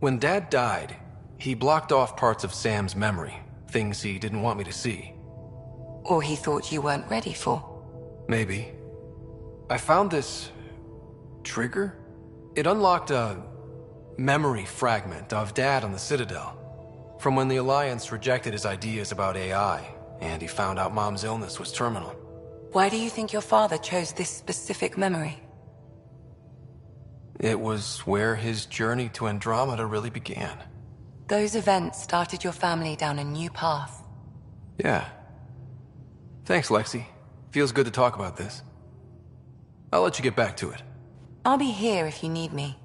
When Dad died, he blocked off parts of Sam's memory, things he didn't want me to see. Or he thought you weren't ready for. Maybe. I found this trigger. It unlocked a memory fragment of Dad on the Citadel, from when the Alliance rejected his ideas about AI, and he found out Mom's illness was terminal. Why do you think your father chose this specific memory? It was where his journey to Andromeda really began. Those events started your family down a new path. Yeah. Thanks, Lexi. Feels good to talk about this. I'll let you get back to it. I'll be here if you need me.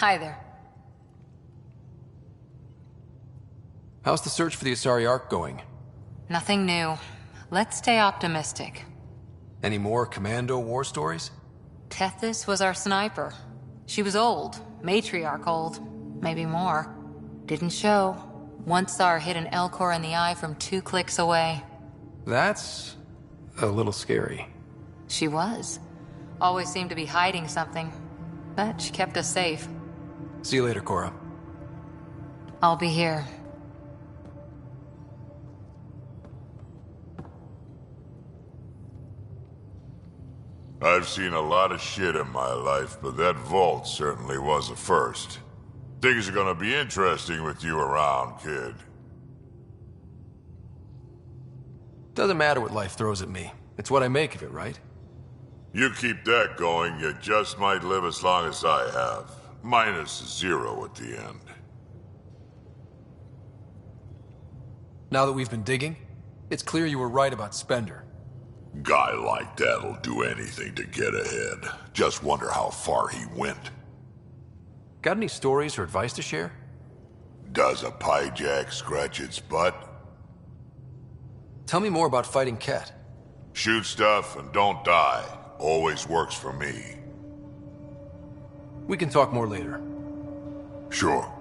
Hi there. How's the search for the Asari Ark going? Nothing new. Let's stay optimistic. Any more Commando war stories? Tethys was our sniper. She was old, matriarch old, maybe more. Didn't show. Once saw her hit an Elcor in the eye from 2 clicks away. That's a little scary. She was. Always seemed to be hiding something, but she kept us safe. See you later, Cora. I'll be here. I've seen a lot of shit in my life, but that vault certainly was a first. Things are gonna be interesting with you around, kid. Doesn't matter what life throws at me. It's what I make of it, right? You keep that going, you just might live as long as I have. Minus 0 at the end. Now that we've been digging, it's clear you were right about Spender. Guy like that'll do anything to get ahead. Just wonder how far he went. Got any stories or advice to share? Does a piejack scratch its butt? Tell me more about fighting Ket. Shoot stuff and don't die. Always works for me. We can talk more later. Sure.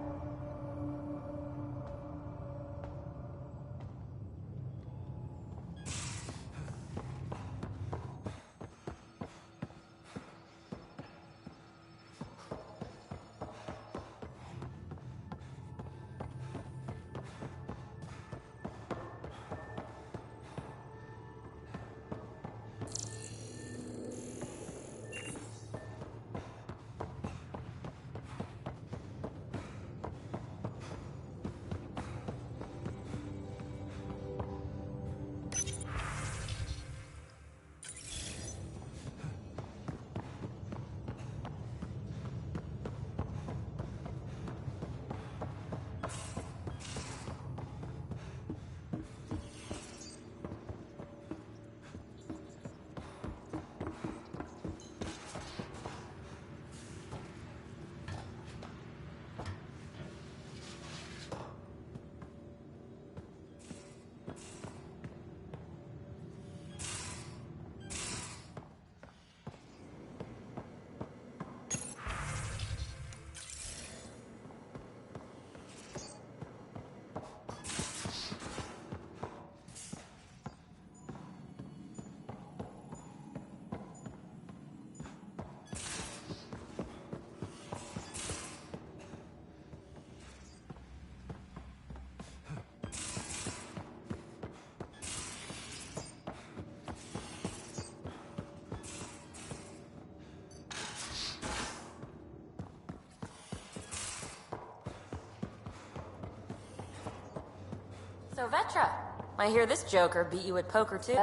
So, Vetra, I hear this joker beat you at poker too.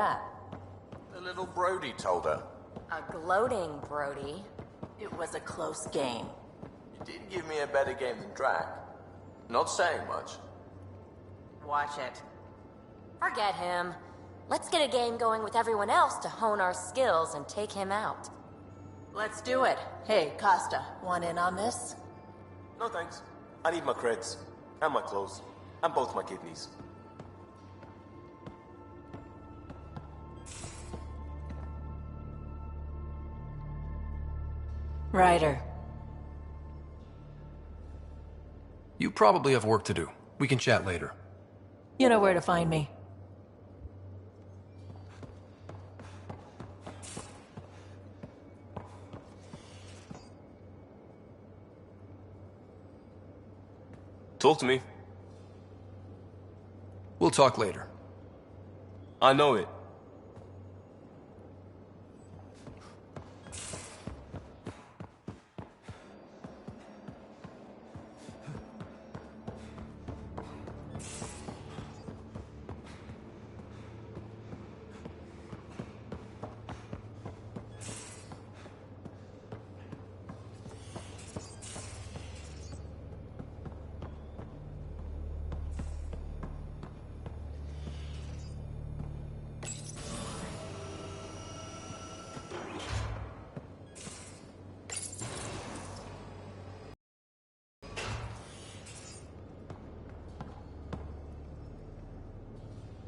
The little Brody told her. A gloating Brody. It was a close game. You did give me a better game than Drac. Not saying much. Watch it. Forget him. Let's get a game going with everyone else to hone our skills and take him out. Let's do it. Hey, Costa, want in on this? No thanks. I need my creds. And my clothes. And both my kidneys. Ryder. You probably have work to do. We can chat later. You know where to find me. Talk to me. We'll talk later. I know it.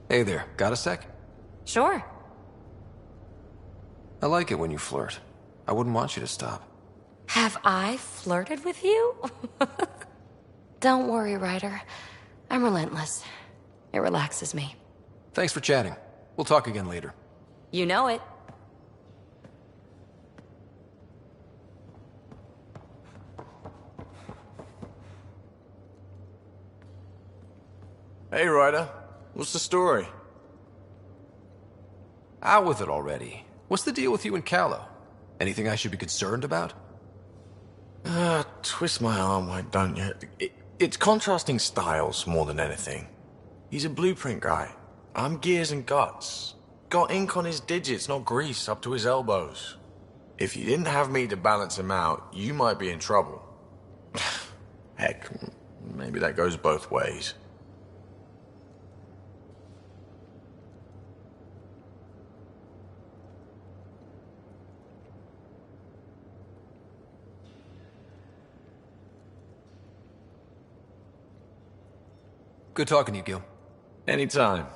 Hey there, got a sec? Sure. I like it when you flirt. I wouldn't want you to stop. Have I flirted with you? Don't worry, Ryder. I'm relentless. It relaxes me. Thanks for chatting. We'll talk again later. You know it. Hey, Ryder. What's the story? Out with it already. What's the deal with you and Callow? Anything I should be concerned about? Twist my arm, why don't you? It's contrasting styles more than anything. He's a blueprint guy. I'm gears and guts. Got ink on his digits, not grease up to his elbows. If you didn't have me to balance him out, you might be in trouble. Heck, maybe that goes both ways. Good talking to you, Gil. Anytime.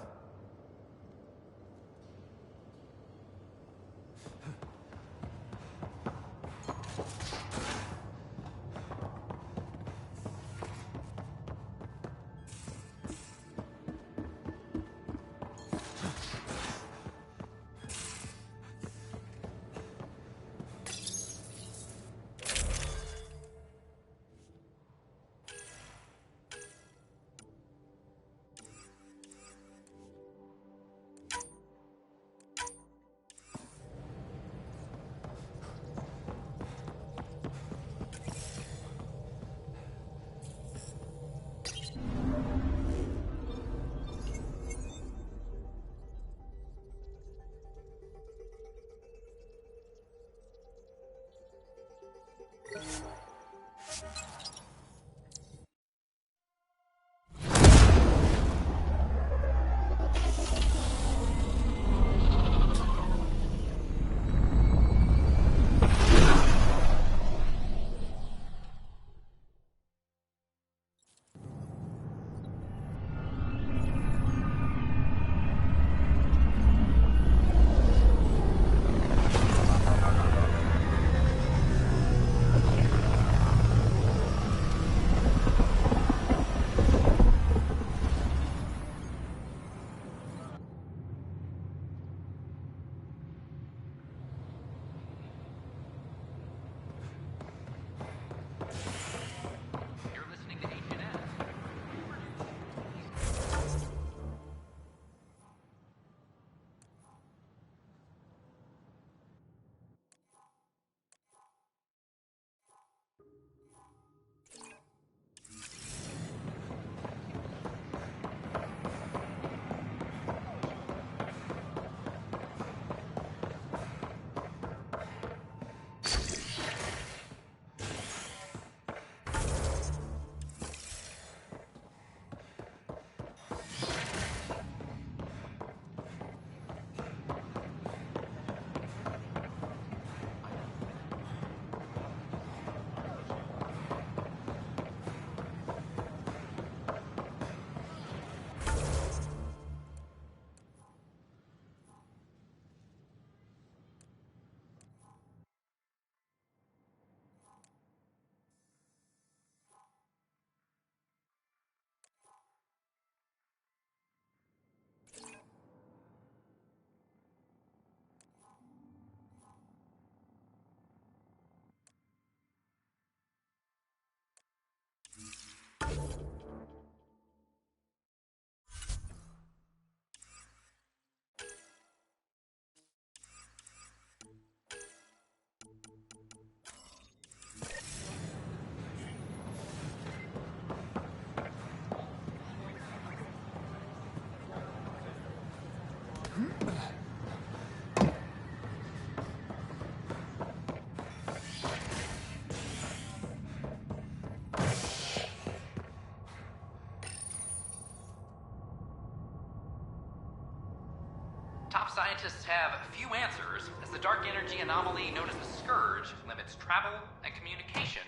Top scientists have few answers, as the dark energy anomaly known as the Scourge limits travel and communication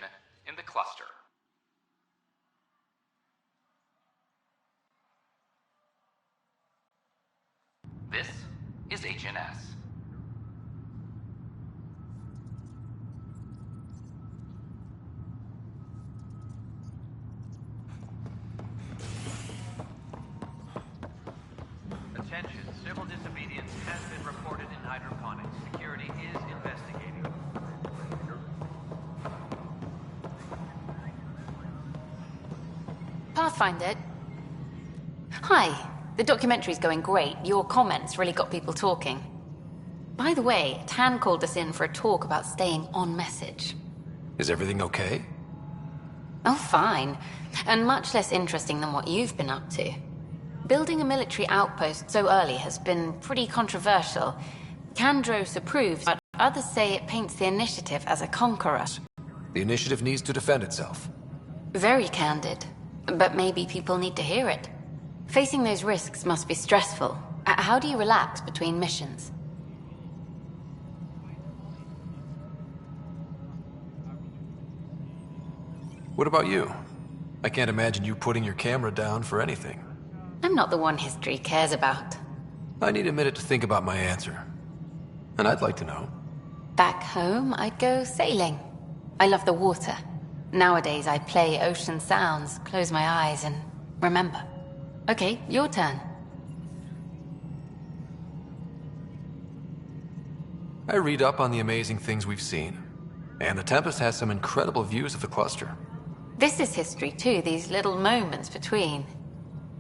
in the cluster. This is HNS. Attention, civil disobedience has been reported in hydroponics. Security is investigating. Pathfinder. Hi. The documentary's going great. Your comments really got people talking. By the way, Tan called us in for a talk about staying on message. Is everything okay? Oh, fine. And much less interesting than what you've been up to. Building a military outpost so early has been pretty controversial. Kandros approves, but others say it paints the Initiative as a conqueror. The Initiative needs to defend itself. Very candid. But maybe people need to hear it. Facing those risks must be stressful. How do you relax between missions? What about you? I can't imagine you putting your camera down for anything. I'm not the one history cares about. I need a minute to think about my answer. And I'd like to know. Back home, I'd go sailing. I love the water. Nowadays, I play ocean sounds, close my eyes, and remember. Okay, your turn. I read up on the amazing things we've seen. And the Tempest has some incredible views of the cluster. This is history too, these little moments between.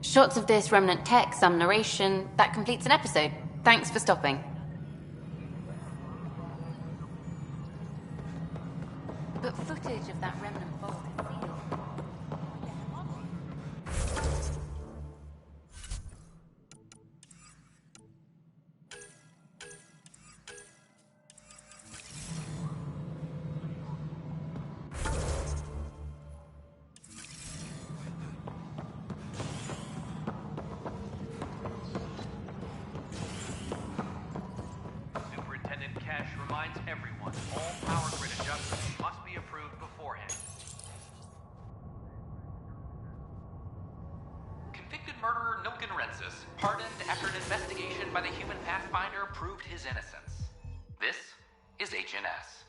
Shots of this remnant tech, some narration, that completes an episode. Thanks for stopping. But footage of that remnant vault is sealed. Superintendent Cash reminds everyone all power grid adjustments must be approved beforehand. Convicted murderer Nilken Rensis, pardoned after an investigation by the human Pathfinder proved his innocence. This is HNS.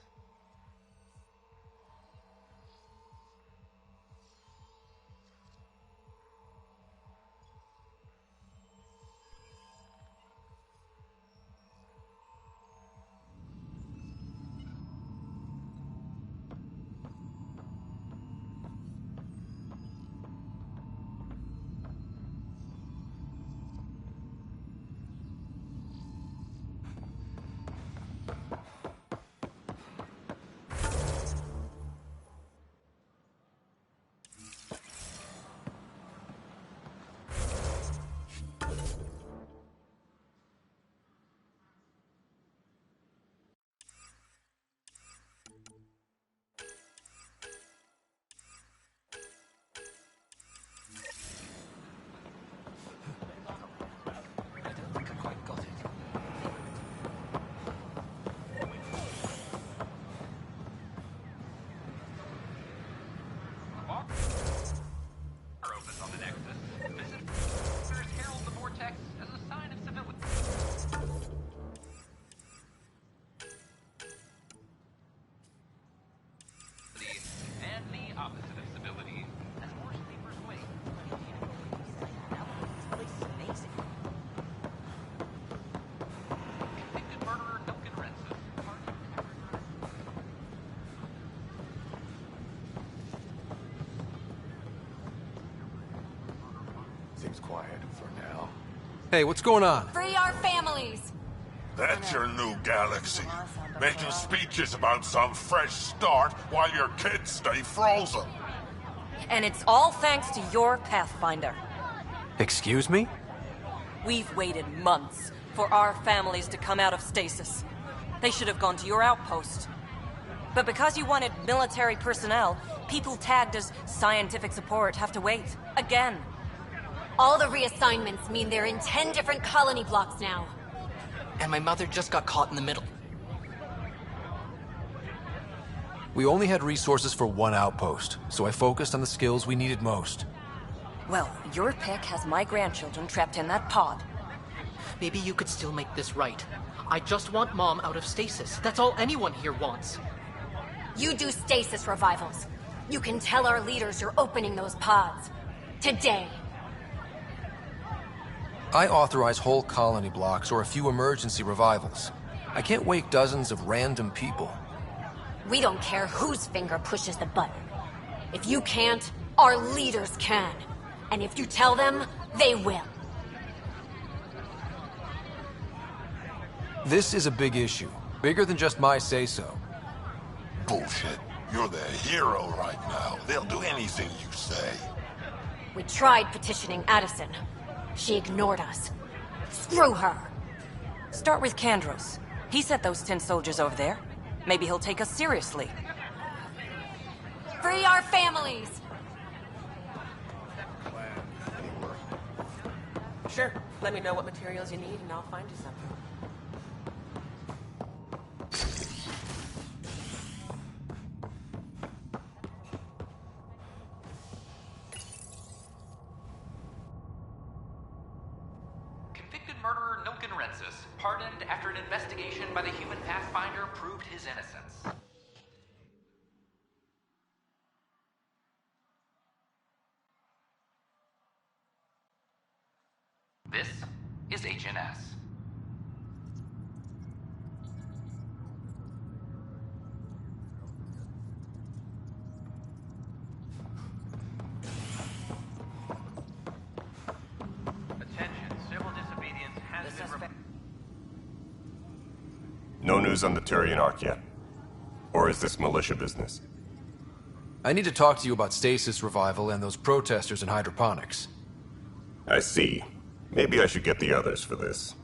Seems quiet for now. Hey, what's going on? Free our families! That's your new galaxy. Making speeches about some fresh start while your kids stay frozen. And it's all thanks to your Pathfinder. Excuse me? We've waited months for our families to come out of stasis. They should have gone to your outpost. But because you wanted military personnel, people tagged as scientific support have to wait. Again. All the reassignments mean they're in 10 different colony blocks now. And my mother just got caught in the middle. We only had resources for one outpost, so I focused on the skills we needed most. Well, your pick has my grandchildren trapped in that pod. maybe you could still make this right. I just want Mom out of stasis. That's all anyone here wants. You do stasis revivals. You can tell our leaders you're opening those pods. Today. I authorize whole colony blocks or a few emergency revivals. I can't wake dozens of random people. We don't care whose finger pushes the button. If you can't, our leaders can. And if you tell them, they will. This is a big issue. Bigger than just my say-so. Bullshit. You're their hero right now. They'll do anything you say. We tried petitioning Addison. She ignored us. Screw her. Start with Kandros. He sent those 10 soldiers over there. Maybe he'll take us seriously. Free our families! Sure. Let me know what materials you need and I'll find you something. Convicted murderer Nilken Rensis, pardoned after an investigation by the human Pathfinder proved his innocence. This is HNS. Attention, civil disobedience has been reported. No news on the Turian Ark yet? Or is this militia business? I need to talk to you about stasis revival and those protesters in hydroponics. I see. Maybe I should get the others for this.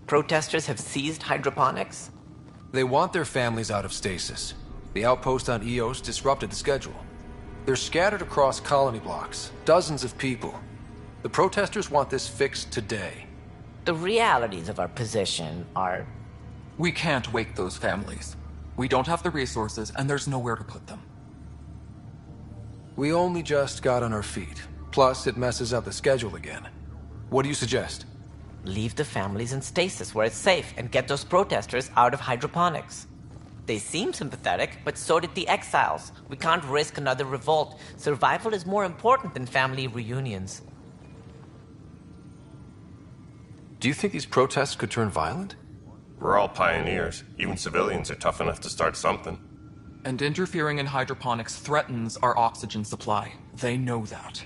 Protesters have seized hydroponics? They want their families out of stasis. The outpost on Eos disrupted the schedule. They're scattered across colony blocks, dozens of people. The protesters want this fixed today. The realities of our position are... We can't wake those families. We don't have the resources, and there's nowhere to put them. We only just got on our feet. Plus, it messes up the schedule again. What do you suggest? Leave the families in stasis where it's safe and get those protesters out of hydroponics. They seem sympathetic, but so did the exiles. We can't risk another revolt. Survival is more important than family reunions. Do you think these protests could turn violent? We're all pioneers. Even civilians are tough enough to start something. And interfering in hydroponics threatens our oxygen supply. They know that.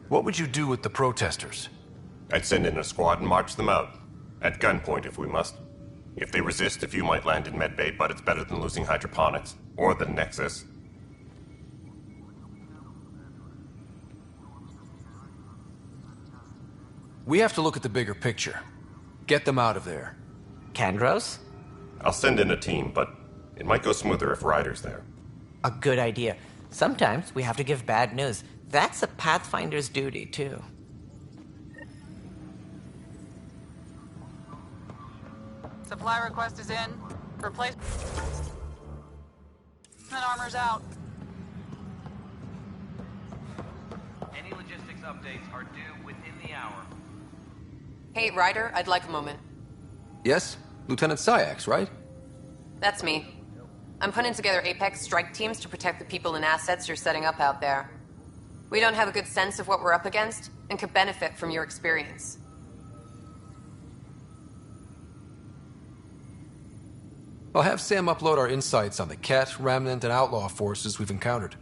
What would you do with the protesters? I'd send in a squad and march them out. At gunpoint if we must. If they resist, a few might land in medbay, but it's better than losing hydroponics. Or the Nexus. We have to look at the bigger picture. Get them out of there. Kandros? I'll send in a team, but it might go smoother if Ryder's there. A good idea. Sometimes we have to give bad news. That's a Pathfinder's duty, too. Supply request is in. Replacement armor's out. Any logistics updates are due within the hour. Hey, Ryder, I'd like a moment. Yes? Lieutenant Syax, right? That's me. I'm putting together Apex strike teams to protect the people and assets you're setting up out there. We don't have a good sense of what we're up against, and could benefit from your experience. I'll have Sam upload our insights on the Ket, Remnant, and Outlaw forces we've encountered.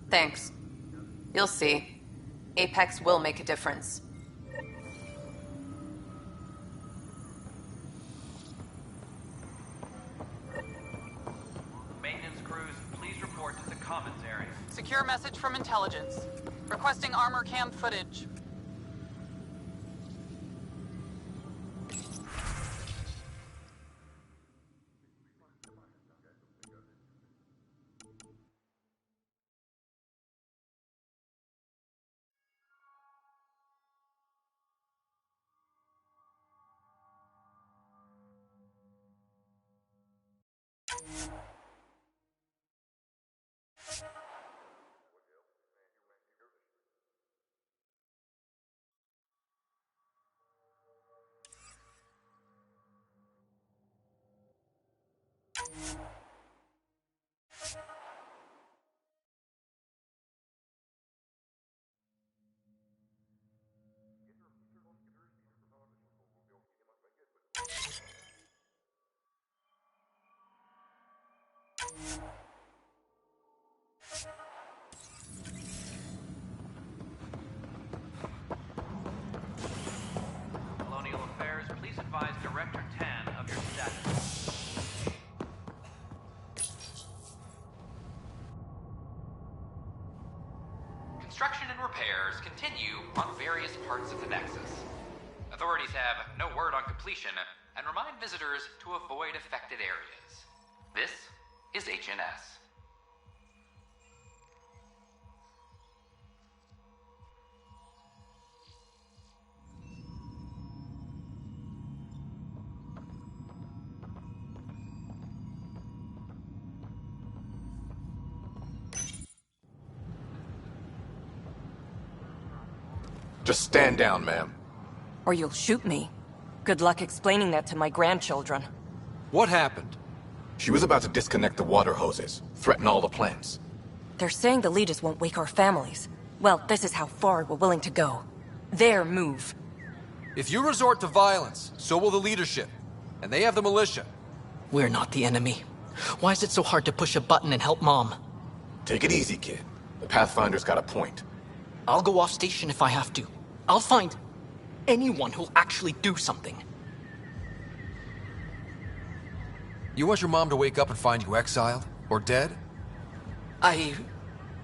Thanks. You'll see. Apex will make a difference. Maintenance crews, please report to the commons area. Secure message from intelligence. Requesting armor cam footage. construction and repairs continue on various parts of the Nexus. Authorities have no word on completion and remind visitors to avoid affected areas. This is HNS. Just stand down, ma'am. Or you'll shoot me. Good luck explaining that to my grandchildren. What happened? She was about to disconnect the water hoses, threaten all the plants. They're saying the leaders won't wake our families. Well, this is how far we're willing to go. Their move. If you resort to violence, so will the leadership. And they have the militia. We're not the enemy. Why is it so hard to push a button and help Mom? Take it easy, kid. The Pathfinder's got a point. I'll go off station if I have to. I'll find anyone who'll actually do something. You want your mom to wake up and find you exiled? Or dead?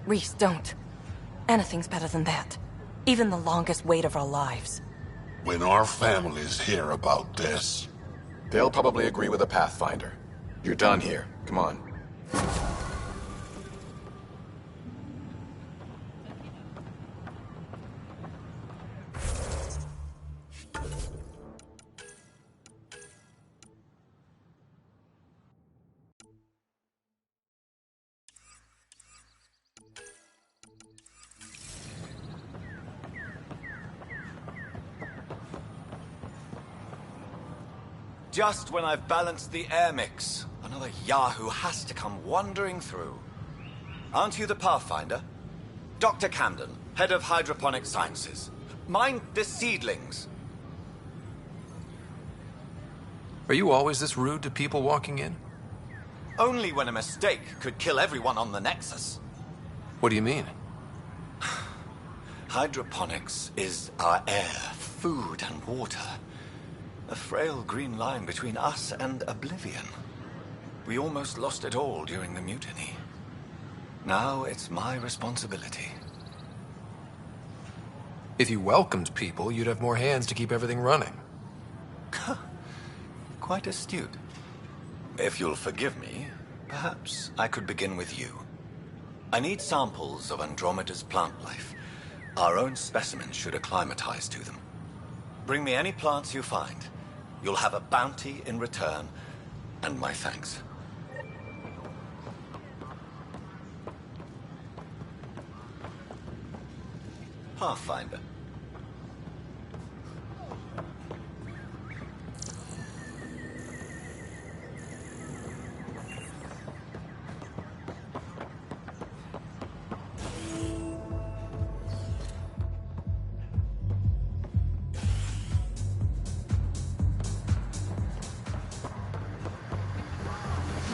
Reese, don't. Anything's better than that. Even the longest wait of our lives. When our families hear about this... They'll probably agree with the Pathfinder. You're done here. Come on. Just when I've balanced the air mix, another Yahoo has to come wandering through. Aren't you the Pathfinder? Dr. Camden, head of hydroponic sciences. Mind the seedlings. Are you always this rude to people walking in? Only when a mistake could kill everyone on the Nexus. What do you mean? Hydroponics is our air, food, and water. A frail green line between us and oblivion. We almost lost it all during the mutiny. Now it's my responsibility. If you welcomed people, you'd have more hands to keep everything running. Quite astute. If you'll forgive me, perhaps I could begin with you. I need samples of Andromeda's plant life. Our own specimens should acclimatize to them. Bring me any plants you find. You'll have a bounty in return, and my thanks. Pathfinder.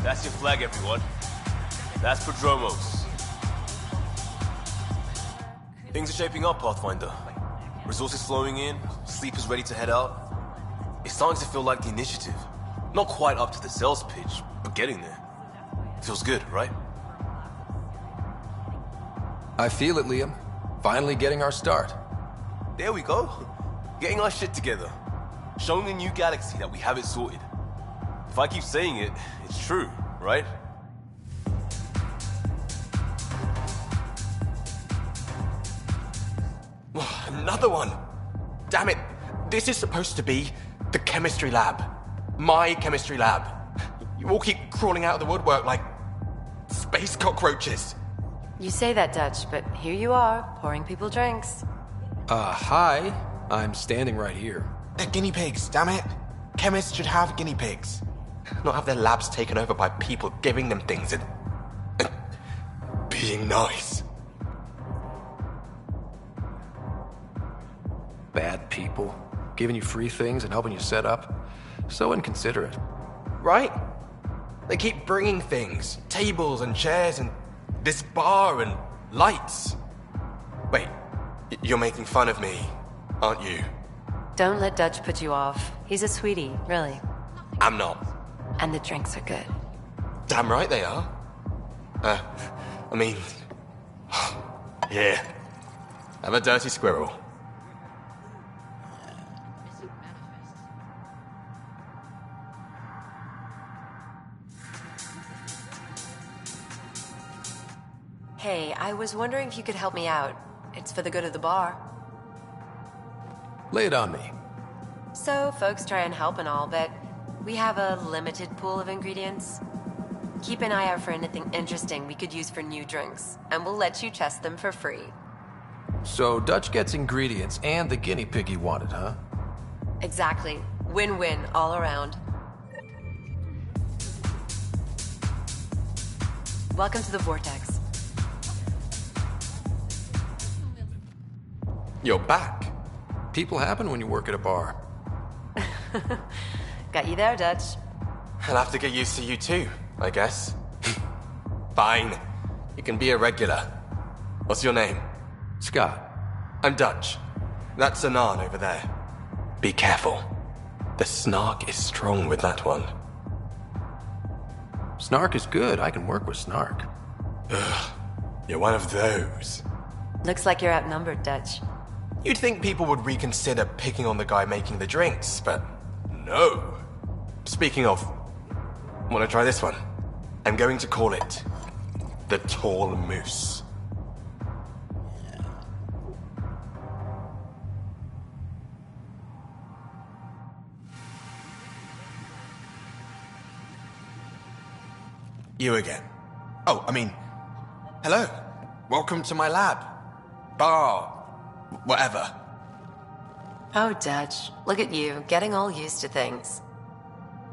That's your flag, everyone. That's Prodromos. Things are shaping up, Pathfinder. Resources flowing in, sleepers ready to head out. It's starting to feel like the initiative. Not quite up to the sales pitch, but getting there. Feels good, right? I feel it, Liam. Finally getting our start. There we go. Getting our shit together. Showing the new galaxy that we have it sorted. If I keep saying it, it's true, right? Another one! Damn it! This is supposed to be the chemistry lab. My chemistry lab. You all keep crawling out of the woodwork like space cockroaches. You say that, Dutch, but here you are, pouring people drinks. Hi. I'm standing right here. They're guinea pigs, damn it. Chemists should have guinea pigs. Not have their labs taken over by people giving them things and being nice. Bad people. Giving you free things and helping you set up. So inconsiderate. Right? They keep bringing things. Tables and chairs and this bar and lights. Wait, you're making fun of me, aren't you? Don't let Dutch put you off. He's a sweetie, really. I'm not. And the drinks are good. Damn right they are. I mean... yeah. I'm a dirty squirrel. Hey, I was wondering if you could help me out. It's for the good of the bar. Lay it on me. So, folks try and help and all, but we have a limited pool of ingredients. Keep an eye out for anything interesting we could use for new drinks, and we'll let you test them for free. So Dutch gets ingredients and the guinea pig he wanted, huh? Exactly. Win-win all around. Welcome to the Vortex. You're back. People happen when you work at a bar. Got you there, Dutch. I'll have to get used to you too, I guess. Fine. You can be a regular. What's your name? Scott. I'm Dutch. That's Anan over there. Be careful. The snark is strong with that one. Snark is good. I can work with snark. Ugh. You're one of those. Looks like you're outnumbered, Dutch. You'd think people would reconsider picking on the guy making the drinks, but no. Speaking of, wanna try this one? I'm going to call it the Tall Moose. You again. Oh, I mean, hello. Welcome to my lab. Bar. Whatever. Oh, Dutch. Look at you, getting all used to things.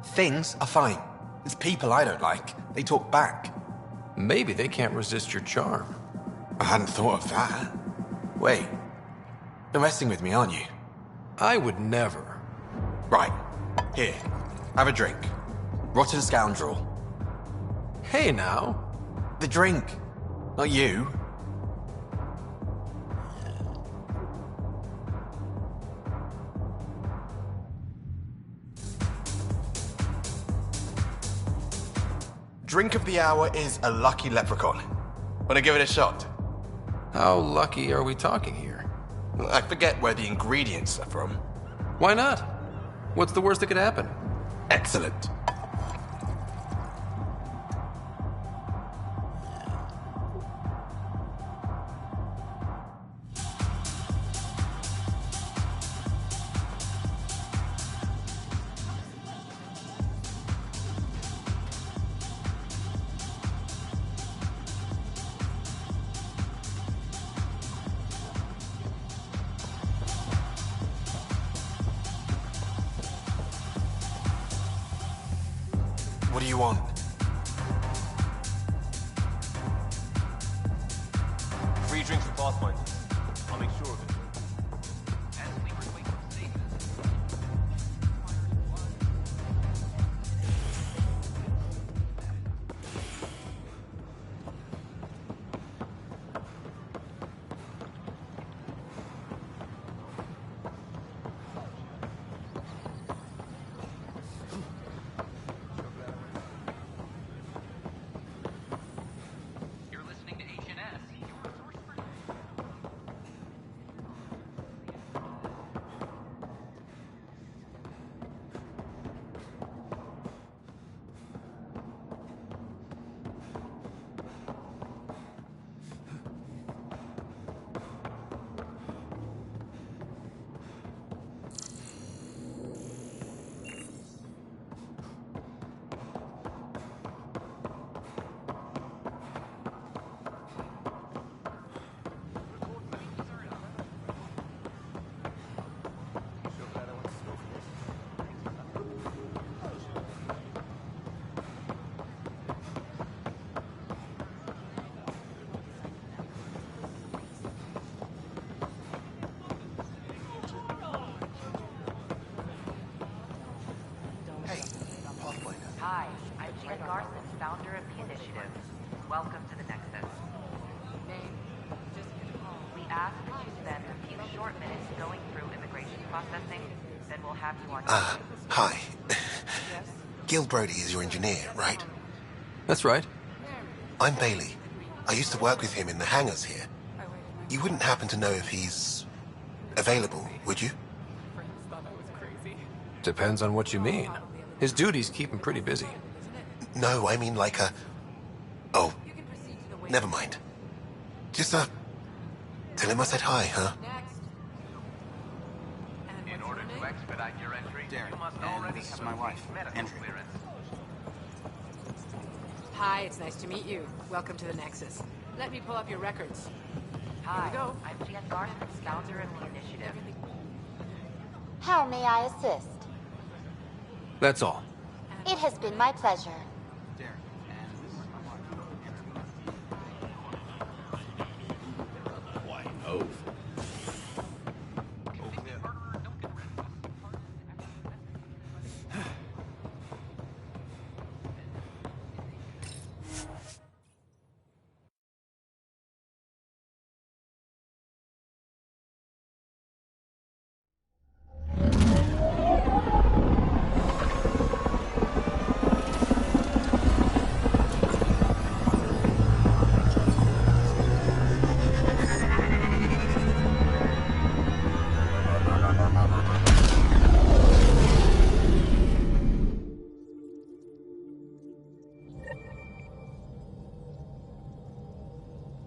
Things are fine. It's people I don't like. They talk back. Maybe they can't resist your charm. I hadn't thought of that. Wait. You're messing with me, aren't you? I would never. Right. Here. Have a drink. Rotten scoundrel. Hey now. The drink. Not you. Drink of the hour is a lucky leprechaun. Wanna give it a shot? How lucky are we talking here? I forget where the ingredients are from. Why not? What's the worst that could happen? Excellent. What do you want? Free drinks for Pathfinders. I'll make sure of it. Hi, I'm Jean Garson, founder of the initiative. Welcome to the Nexus. We ask that you spend a few short minutes going through immigration processing, then we'll have you on. Hi. Gil Brody is your engineer, right? That's right. I'm Bailey. I used to work with him in the hangars here. You wouldn't happen to know if he's available, would you? Depends on what you mean. His duties keep him pretty busy. No, I mean like a... Oh, never mind. Just, tell him I said hi, huh? In order to expedite your entry, you must already have my wife, medical clearance. Hi, it's nice to meet you. Welcome to the Nexus. Let me pull up your records. Hi, Here we go. I'm Jan Garson, founder of the initiative. How may I assist? That's all. It has been my pleasure.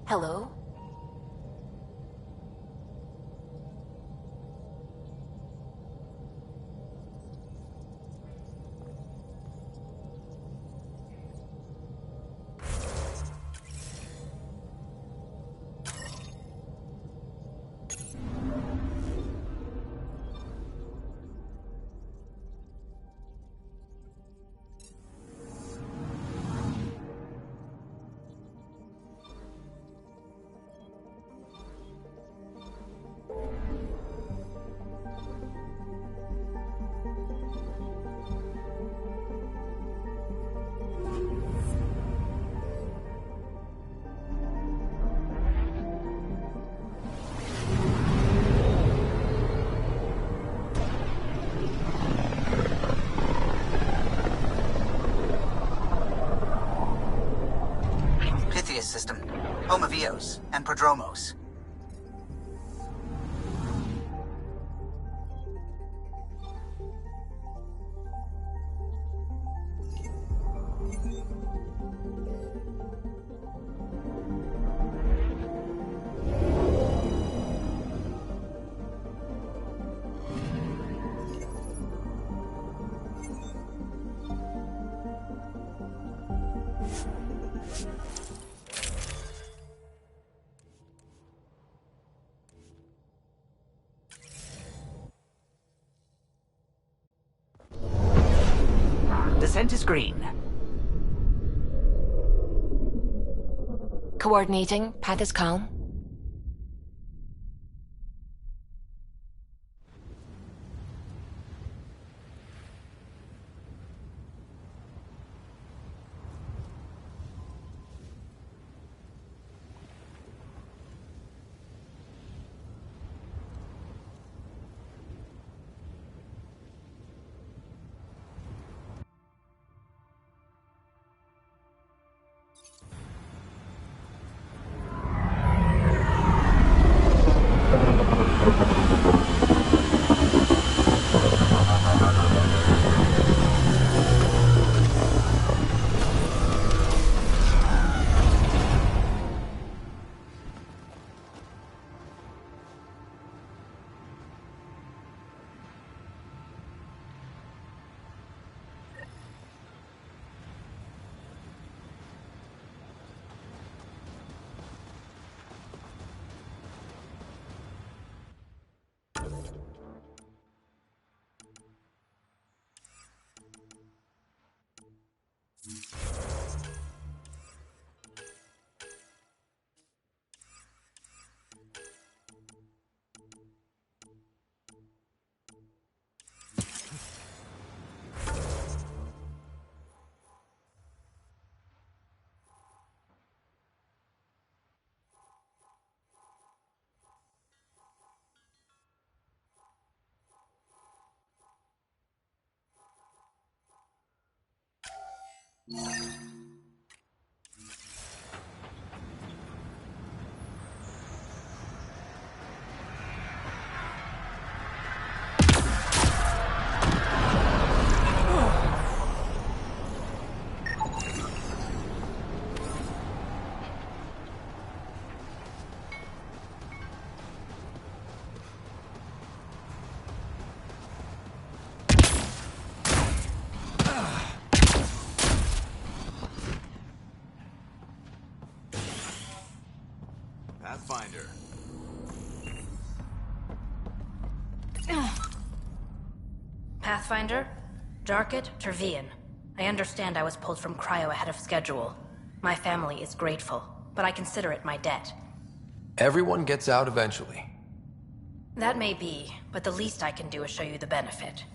Hello? System, home of Eos and Prodromos. Descent is green. Coordinating. Path is calm. Pathfinder. Pathfinder? Darket Tervian. I understand I was pulled from cryo ahead of schedule. My family is grateful, but I consider it my debt. Everyone gets out eventually. That may be, but the least I can do is show you the benefit.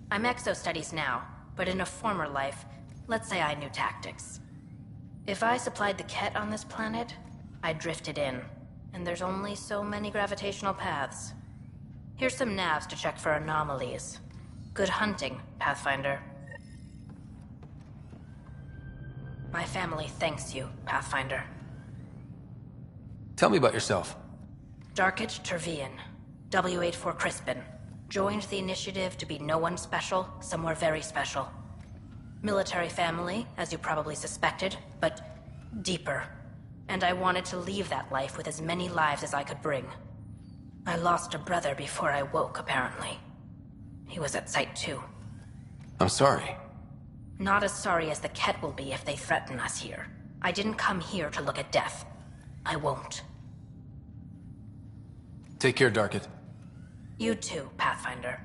I'm exo-studies now, but in a former life, let's say I knew tactics. If I supplied the Ket on this planet, I drifted in, and there's only so many gravitational paths. Here's some navs to check for anomalies. Good hunting, Pathfinder. My family thanks you, Pathfinder. Tell me about yourself. Darket Tervian, W84 Crispin. Joined the initiative to be no one special, somewhere very special. Military family, as you probably suspected, but deeper. And I wanted to leave that life with as many lives as I could bring. I lost a brother before I woke, apparently. He was at Site 2. I'm sorry. Not as sorry as the Ket will be if they threaten us here. I didn't come here to look at death. I won't. Take care, Darket. You too, Pathfinder.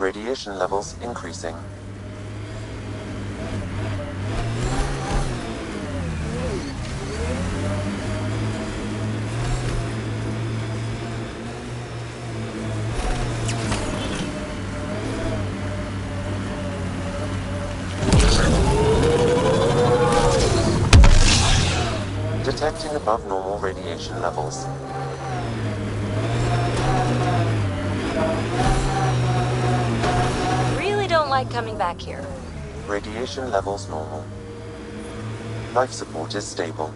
Radiation levels increasing. Detecting above normal radiation levels. Really don't like coming back here. Radiation levels normal. Life support is stable.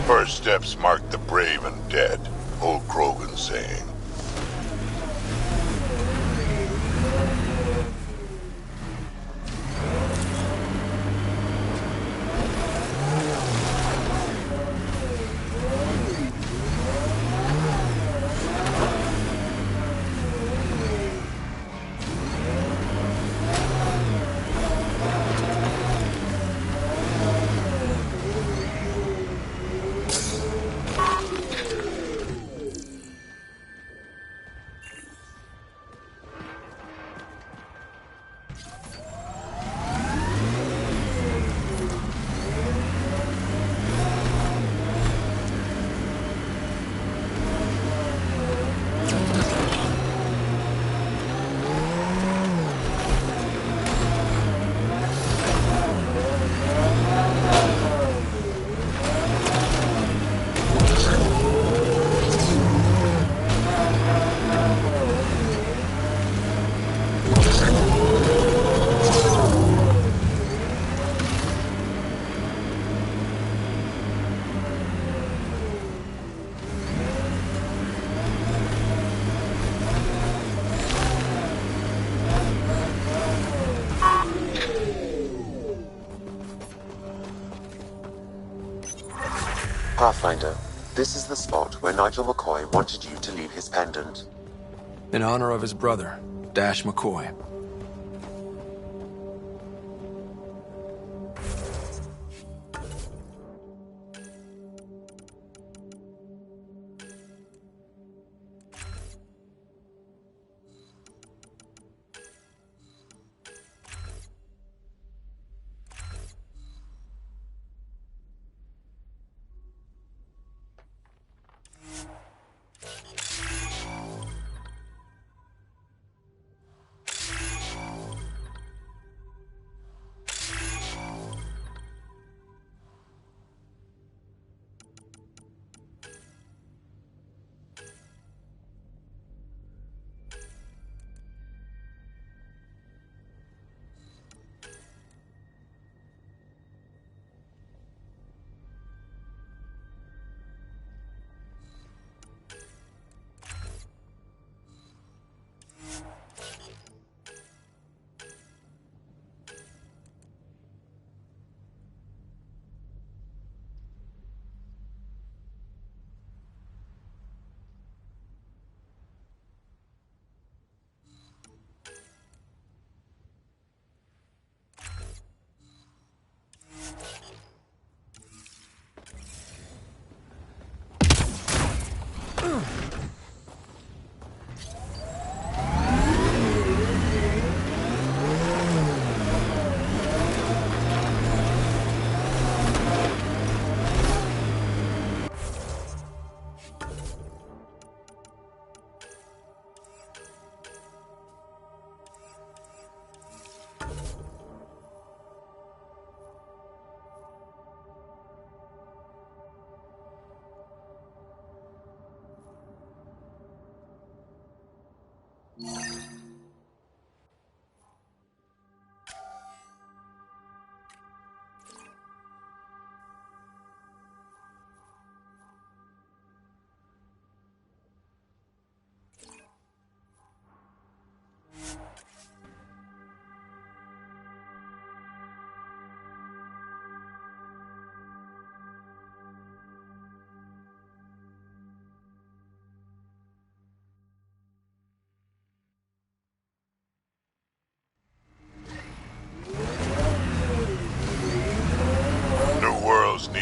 First steps mark the brave and dead, old Krogan saying. Pathfinder, this is the spot where Nigel McCoy wanted you to leave his pendant. In honor of his brother, Dash McCoy.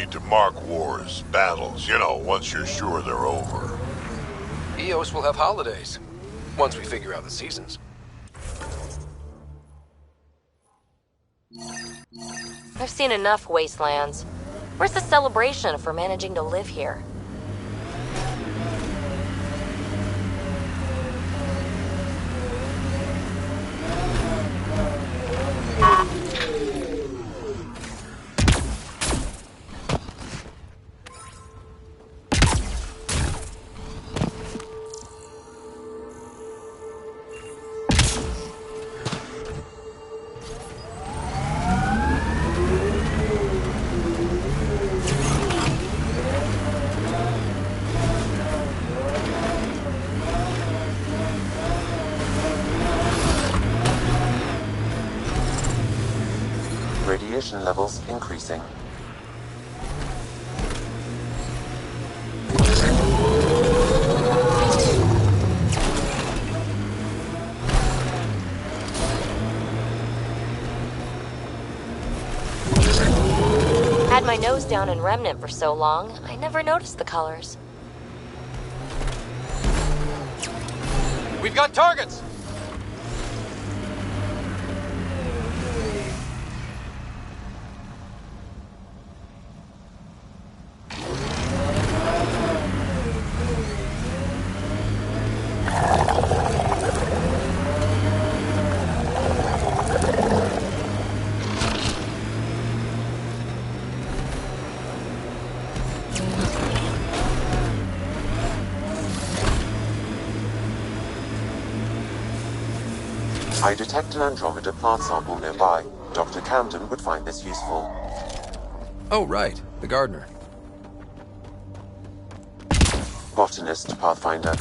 need to mark wars, battles, you know, once you're sure they're over. EOS will have holidays, once we figure out the seasons. I've seen enough wastelands. Where's the celebration for managing to live here? Radiation levels increasing. Had my nose down in Remnant for so long, I never noticed the colors. We've got targets! I detect an Andromeda plant sample nearby. Dr. Camden would find this useful. Oh, right. The gardener. Botanist, Pathfinder.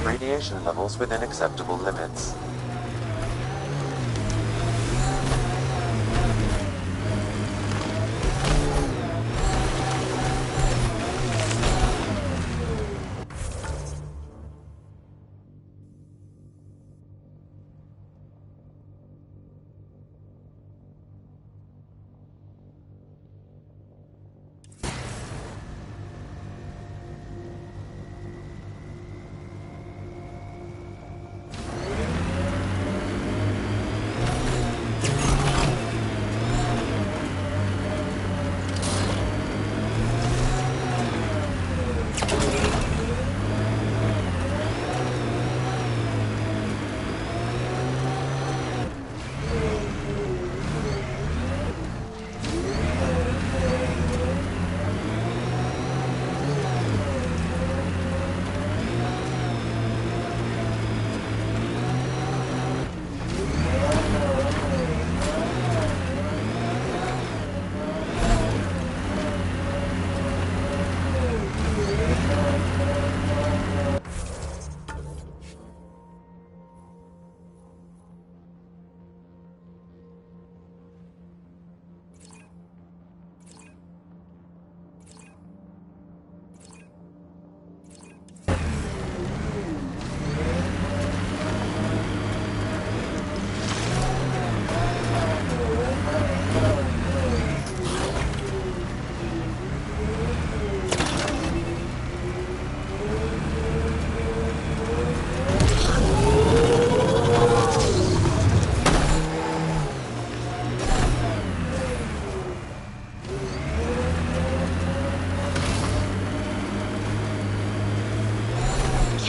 Radiation levels within acceptable limits.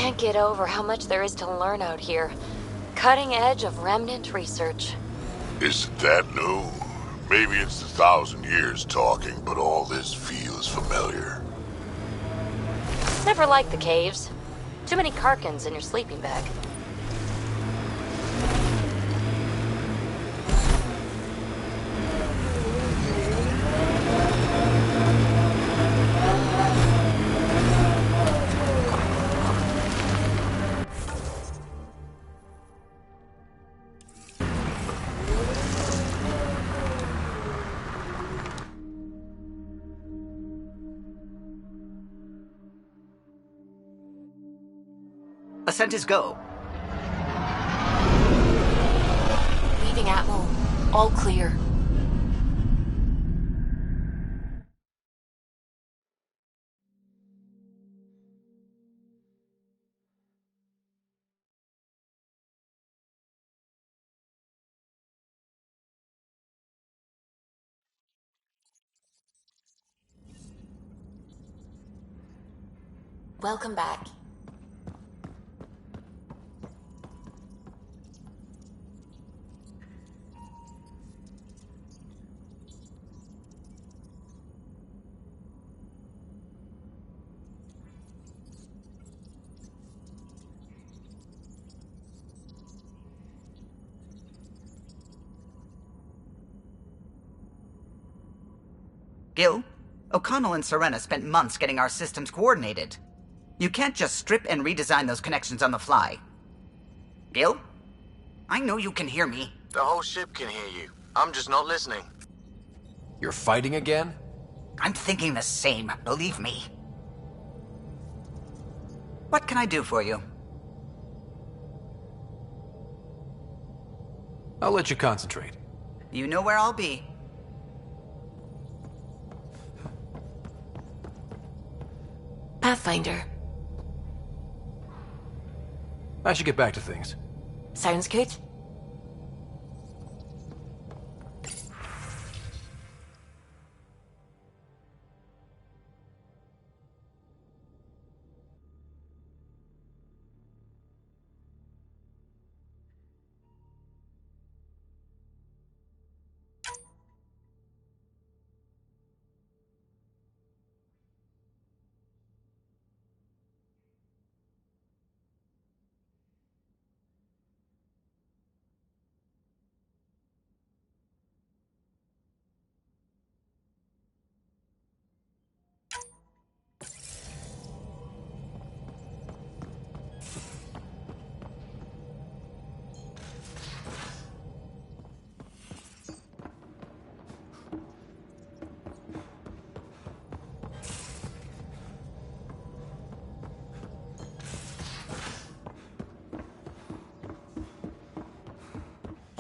can't get over how much there is to learn out here. Cutting edge of remnant research. Isn't that new? Maybe it's 1,000 years talking, but all this feels familiar. Never liked the caves. Too many Karkins in your sleeping bag. Ascent is go. Leaving Atmo. All clear. Welcome back. Gil, O'Connell and Serena spent months getting our systems coordinated. You can't just strip and redesign those connections on the fly. Gil? I know you can hear me. The whole ship can hear you. I'm just not listening. You're fighting again? I'm thinking the same, believe me. What can I do for you? I'll let you concentrate. You know where I'll be. Pathfinder. I should get back to things. Sounds good.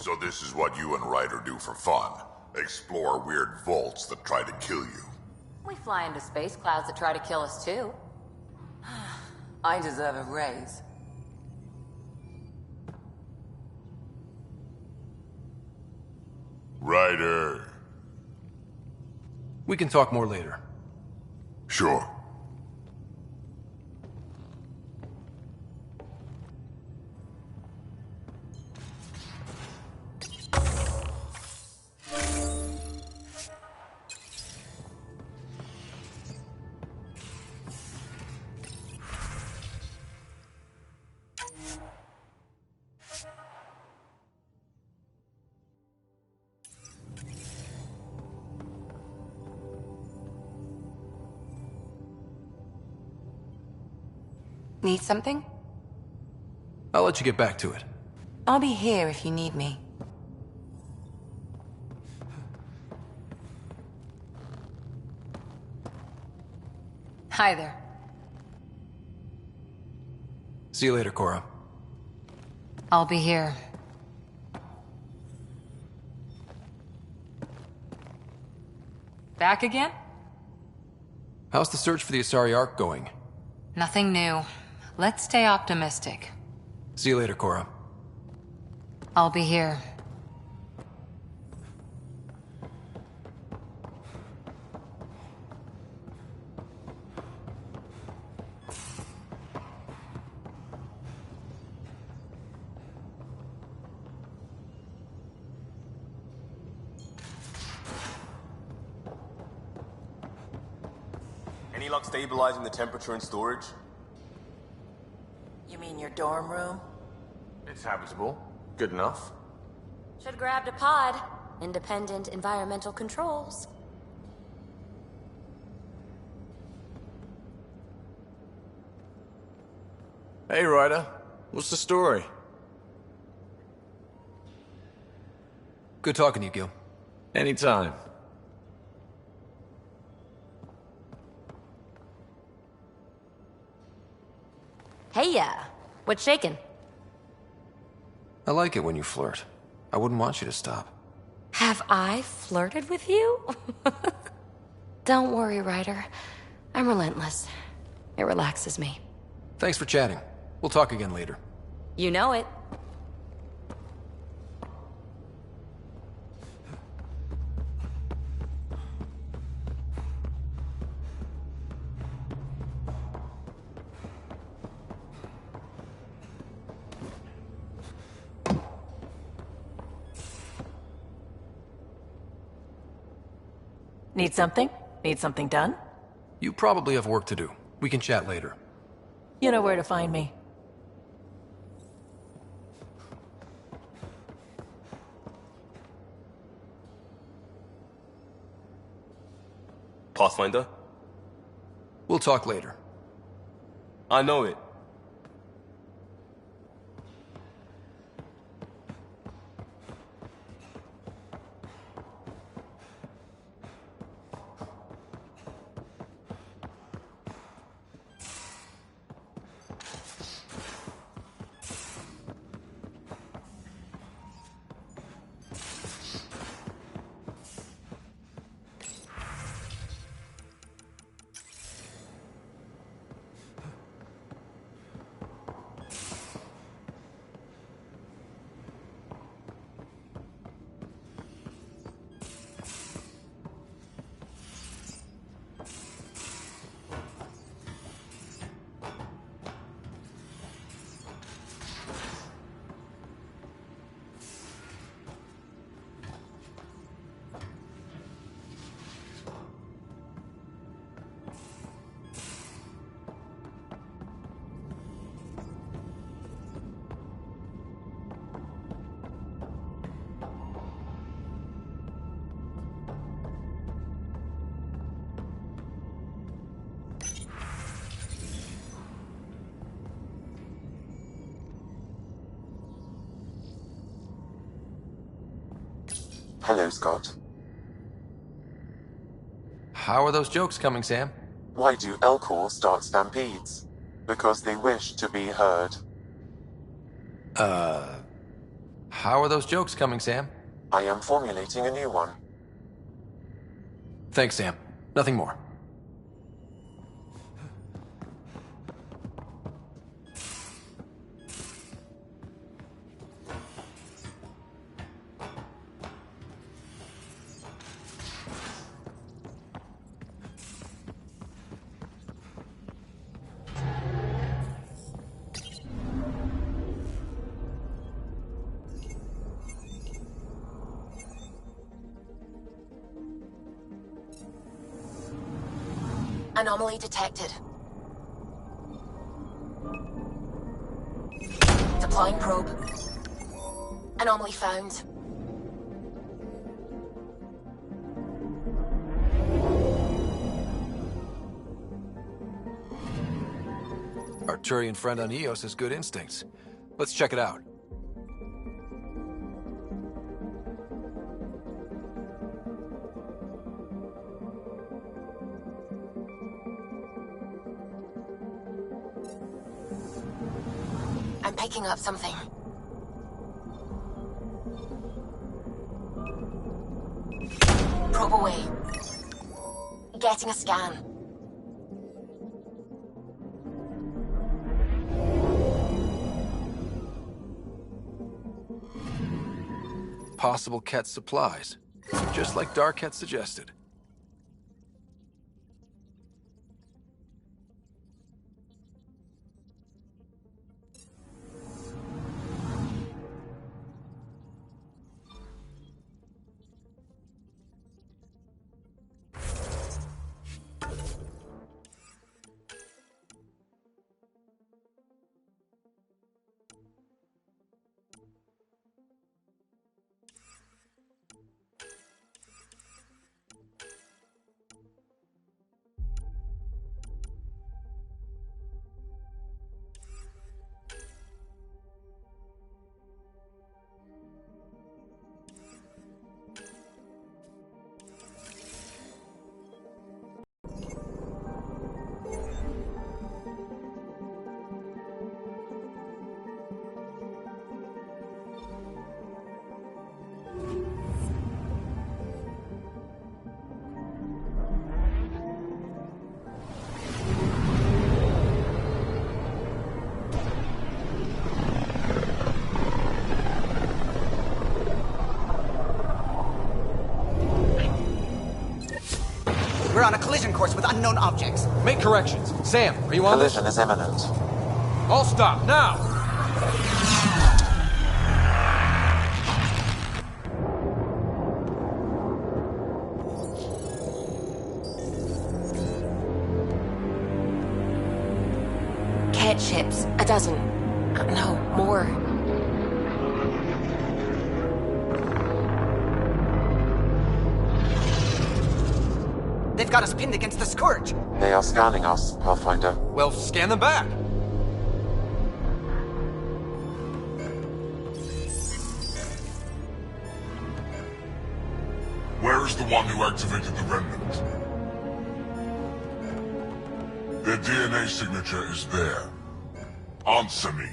So this is what you and Ryder do for fun. Explore weird vaults that try to kill you. We fly into space clouds that try to kill us too. I deserve a raise. Ryder. We can talk more later. Sure. Need something? I'll let you get back to it. I'll be here if you need me. Hi there. See you later, Cora. I'll be here. Back again? How's the search for the Asari Ark going? Nothing new. Let's stay optimistic. See you later, Cora. I'll be here. Any luck stabilizing the temperature in storage? You mean your dorm room? It's habitable. Good enough. Should grabbed a pod. Independent environmental controls. Hey, Ryder. What's the story? Good talking to you, Gil. Anytime. Hey, what's shaking? I like it when you flirt. I wouldn't want you to stop. Have I flirted with you? Don't worry, Ryder. I'm relentless. It relaxes me. Thanks for chatting. We'll talk again later. You know it. Need something? Need something done? You probably have work to do. We can chat later. You know where to find me. Pathfinder? We'll talk later. I know it. Hello, Scott. How are those jokes coming, Sam? Why do Elcor start stampedes? Because they wish to be heard. How are those jokes coming, Sam? I am formulating a new one. Thanks, Sam. Nothing more. Anomaly detected. Deploying probe. Anomaly found. Arturian friend on Eos has good instincts. Let's check it out. I'm picking up something. Probe away. Getting a scan. Possible Ket supplies. Just like Darket suggested. collision course with unknown objects. Make corrections. Sam, are you on this? Collision is imminent. All stop, now! Cat ships. A dozen. No, more. They've got us pinned against the Scourge. They are scanning us, Pathfinder. Well, scan them back. Where is the one who activated the remnant? Their DNA signature is there. Answer me.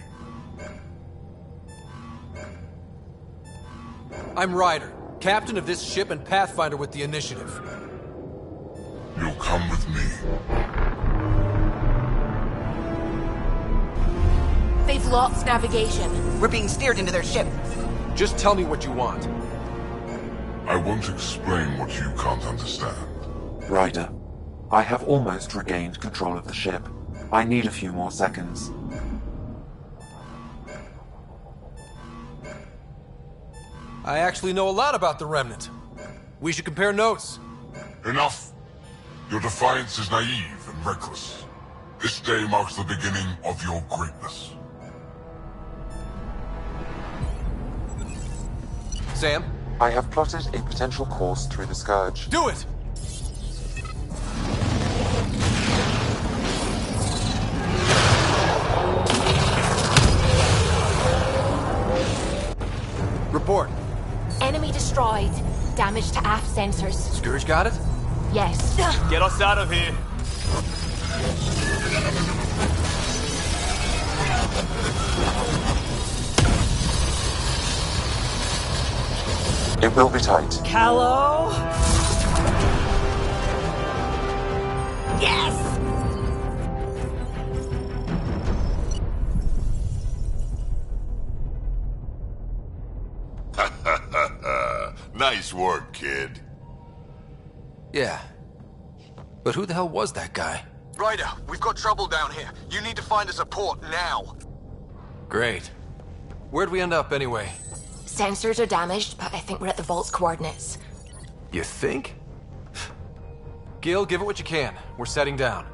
I'm Ryder, captain of this ship and Pathfinder with the initiative. You'll come with me. They've lost navigation. We're being steered into their ship. Just tell me what you want. I won't explain what you can't understand. Ryder, I have almost regained control of the ship. I need a few more seconds. I actually know a lot about the Remnant. We should compare notes. Enough! Your defiance is naive and reckless. This day marks the beginning of your greatness. Sam? I have plotted a potential course through the Scourge. Do it! Report. Enemy destroyed. Damage to aft sensors. Scourge got it? Yes. Get us out of here. It will be tight. Callow? Yes! Nice work, kid. Yeah. But who the hell was that guy? Ryder, we've got trouble down here. You need to find us a port now. Great. Where'd we end up anyway? Sensors are damaged, but I think we're at the vault's coordinates. You think? Gil, give it what you can. We're setting down.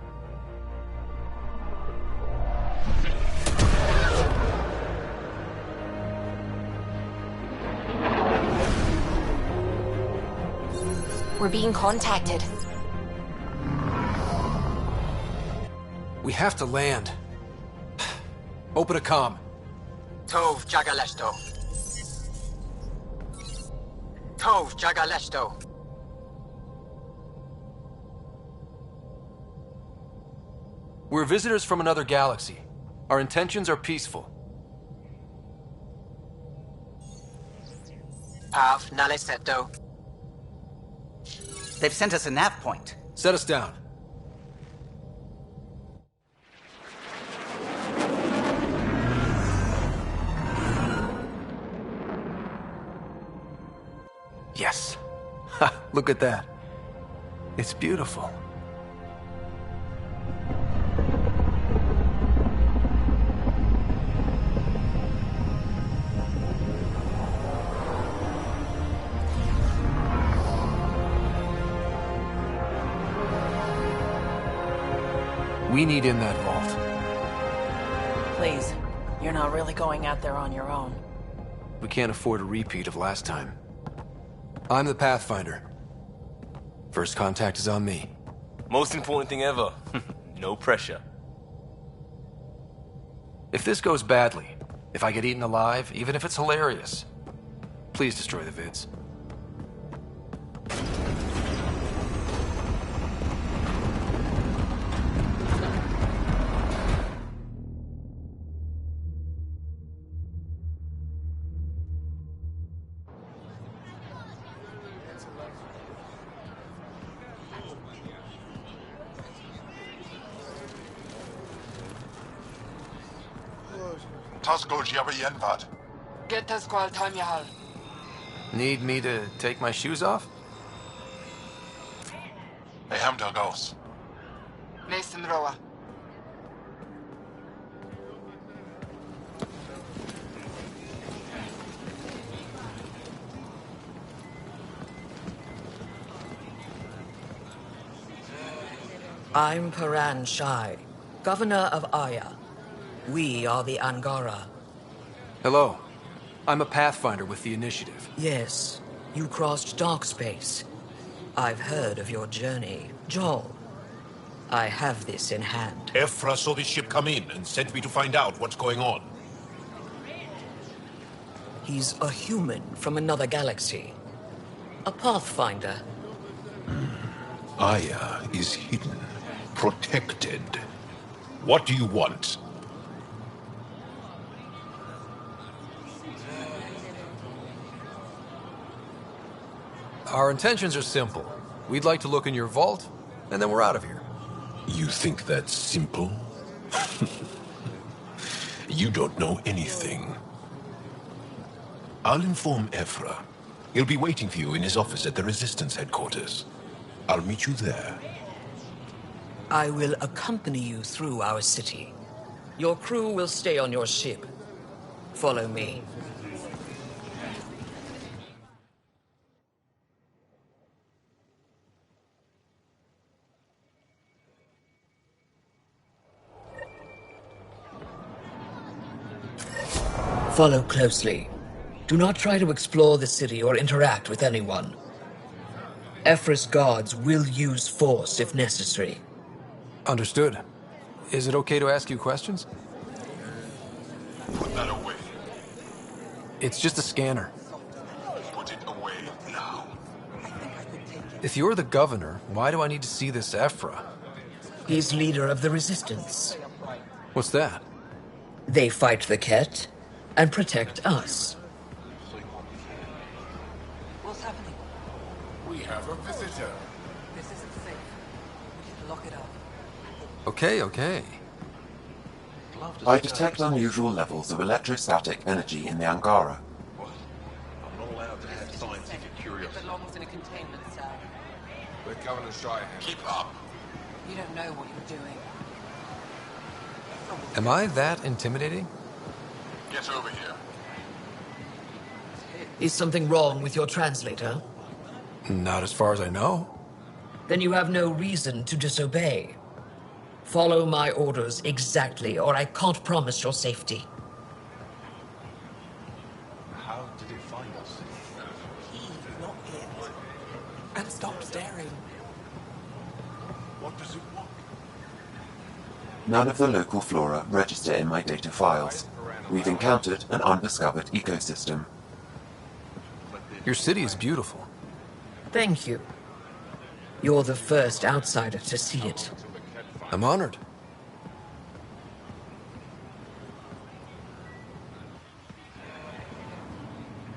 We're being contacted. We have to land. Open a comm. Tov Jagaleshto. Tov Jagaleshto. We're visitors from another galaxy. Our intentions are peaceful. Av Naleseto. They've sent us a nav point. Set us down. Yes. Ha, look at that. It's beautiful. We need in that vault. Please, you're not really going out there on your own. We can't afford a repeat of last time. I'm the Pathfinder. First contact is on me. Most important thing ever. No pressure. If this goes badly, if I get eaten alive, even if it's hilarious, please destroy the vids. Get Tasqual Tamyahal. Need me to take my shoes off? Eham Dargos. Nathan Roa. I'm Paran Shai, Governor of Aya. We are the Angara. Hello. I'm a Pathfinder with the Initiative. Yes, you crossed dark space. I've heard of your journey. Joel, I have this in hand. Ephra saw this ship come in and sent me to find out what's going on. He's a human from another galaxy. A Pathfinder. Aya is hidden, protected. What do you want? Our intentions are simple. We'd like to look in your vault, and then we're out of here. You think that's simple? You don't know anything. I'll inform Ephra. He'll be waiting for you in his office at the Resistance headquarters. I'll meet you there. I will accompany you through our city. Your crew will stay on your ship. Follow me. Follow closely. Do not try to explore the city or interact with anyone. Ephra's guards will use force if necessary. Understood. Is it okay to ask you questions? Put that away. It's just a scanner. Put it away now. If you're the governor, why do I need to see this Ephra? He's leader of the Resistance. What's that? They fight the Ket and protect us. What's happening? We have a visitor. This isn't safe. We should lock it up. Okay. I detect unusual levels of electrostatic energy in the Angara. I'm not allowed to have scientific curiosity. It belongs in a containment cell. Let Governor Shai keep up. You don't know what you're doing. Am I that intimidating? Get over here. Is something wrong with your translator? Not as far as I know. Then you have no reason to disobey. Follow my orders exactly, or I can't promise your safety. How did it find us? Not yet. And stop staring. What does it want? None of the local flora register in my data files. We've encountered an undiscovered ecosystem. Your city is beautiful. Thank you. You're the first outsider to see it. I'm honored.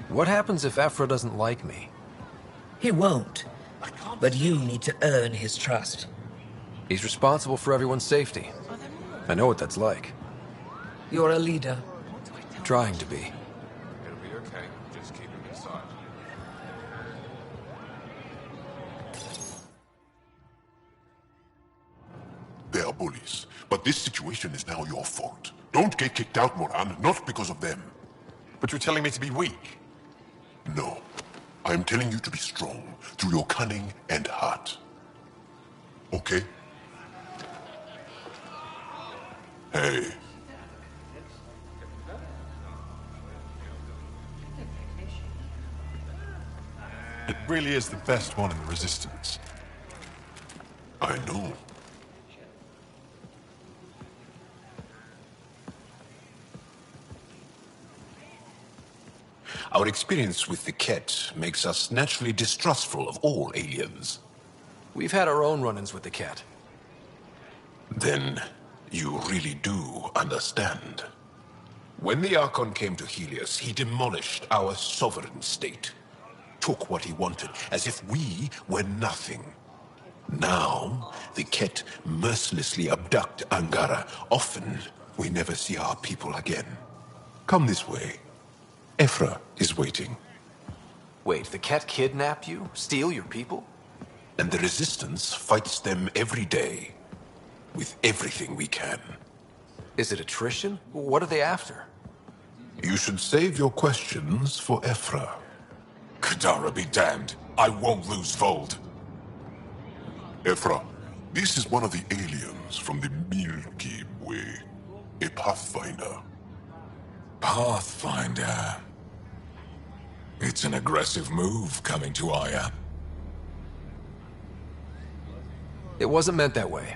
What happens if Ephra doesn't like me? He won't. But you need to earn his trust. He's responsible for everyone's safety. I know what that's like. You're a leader. Trying to be. It'll be okay. Just keep him inside. They are bullies, but this situation is now your fault. Don't get kicked out, Moran, not because of them. But you're telling me to be weak? No. I am telling you to be strong through your cunning and heart. Okay? Hey. It really is the best one in the Resistance. I know. Our experience with the Ket makes us naturally distrustful of all aliens. We've had our own run-ins with the Ket. Then you really do understand. When the Archon came to Helios, he demolished our sovereign state. Took what he wanted, as if we were nothing. Now, the Ket mercilessly abduct Angara. Often, we never see our people again. Come this way. Ephra is waiting. Wait, the Ket kidnapped you? Steal your people? And the Resistance fights them every day. With everything we can. Is it attrition? What are they after? You should save your questions for Ephra. Kadara be damned. I won't lose Vold. Ephra, this is one of the aliens from the Milky Way. A Pathfinder. Pathfinder. It's an aggressive move coming to Aya. It wasn't meant that way.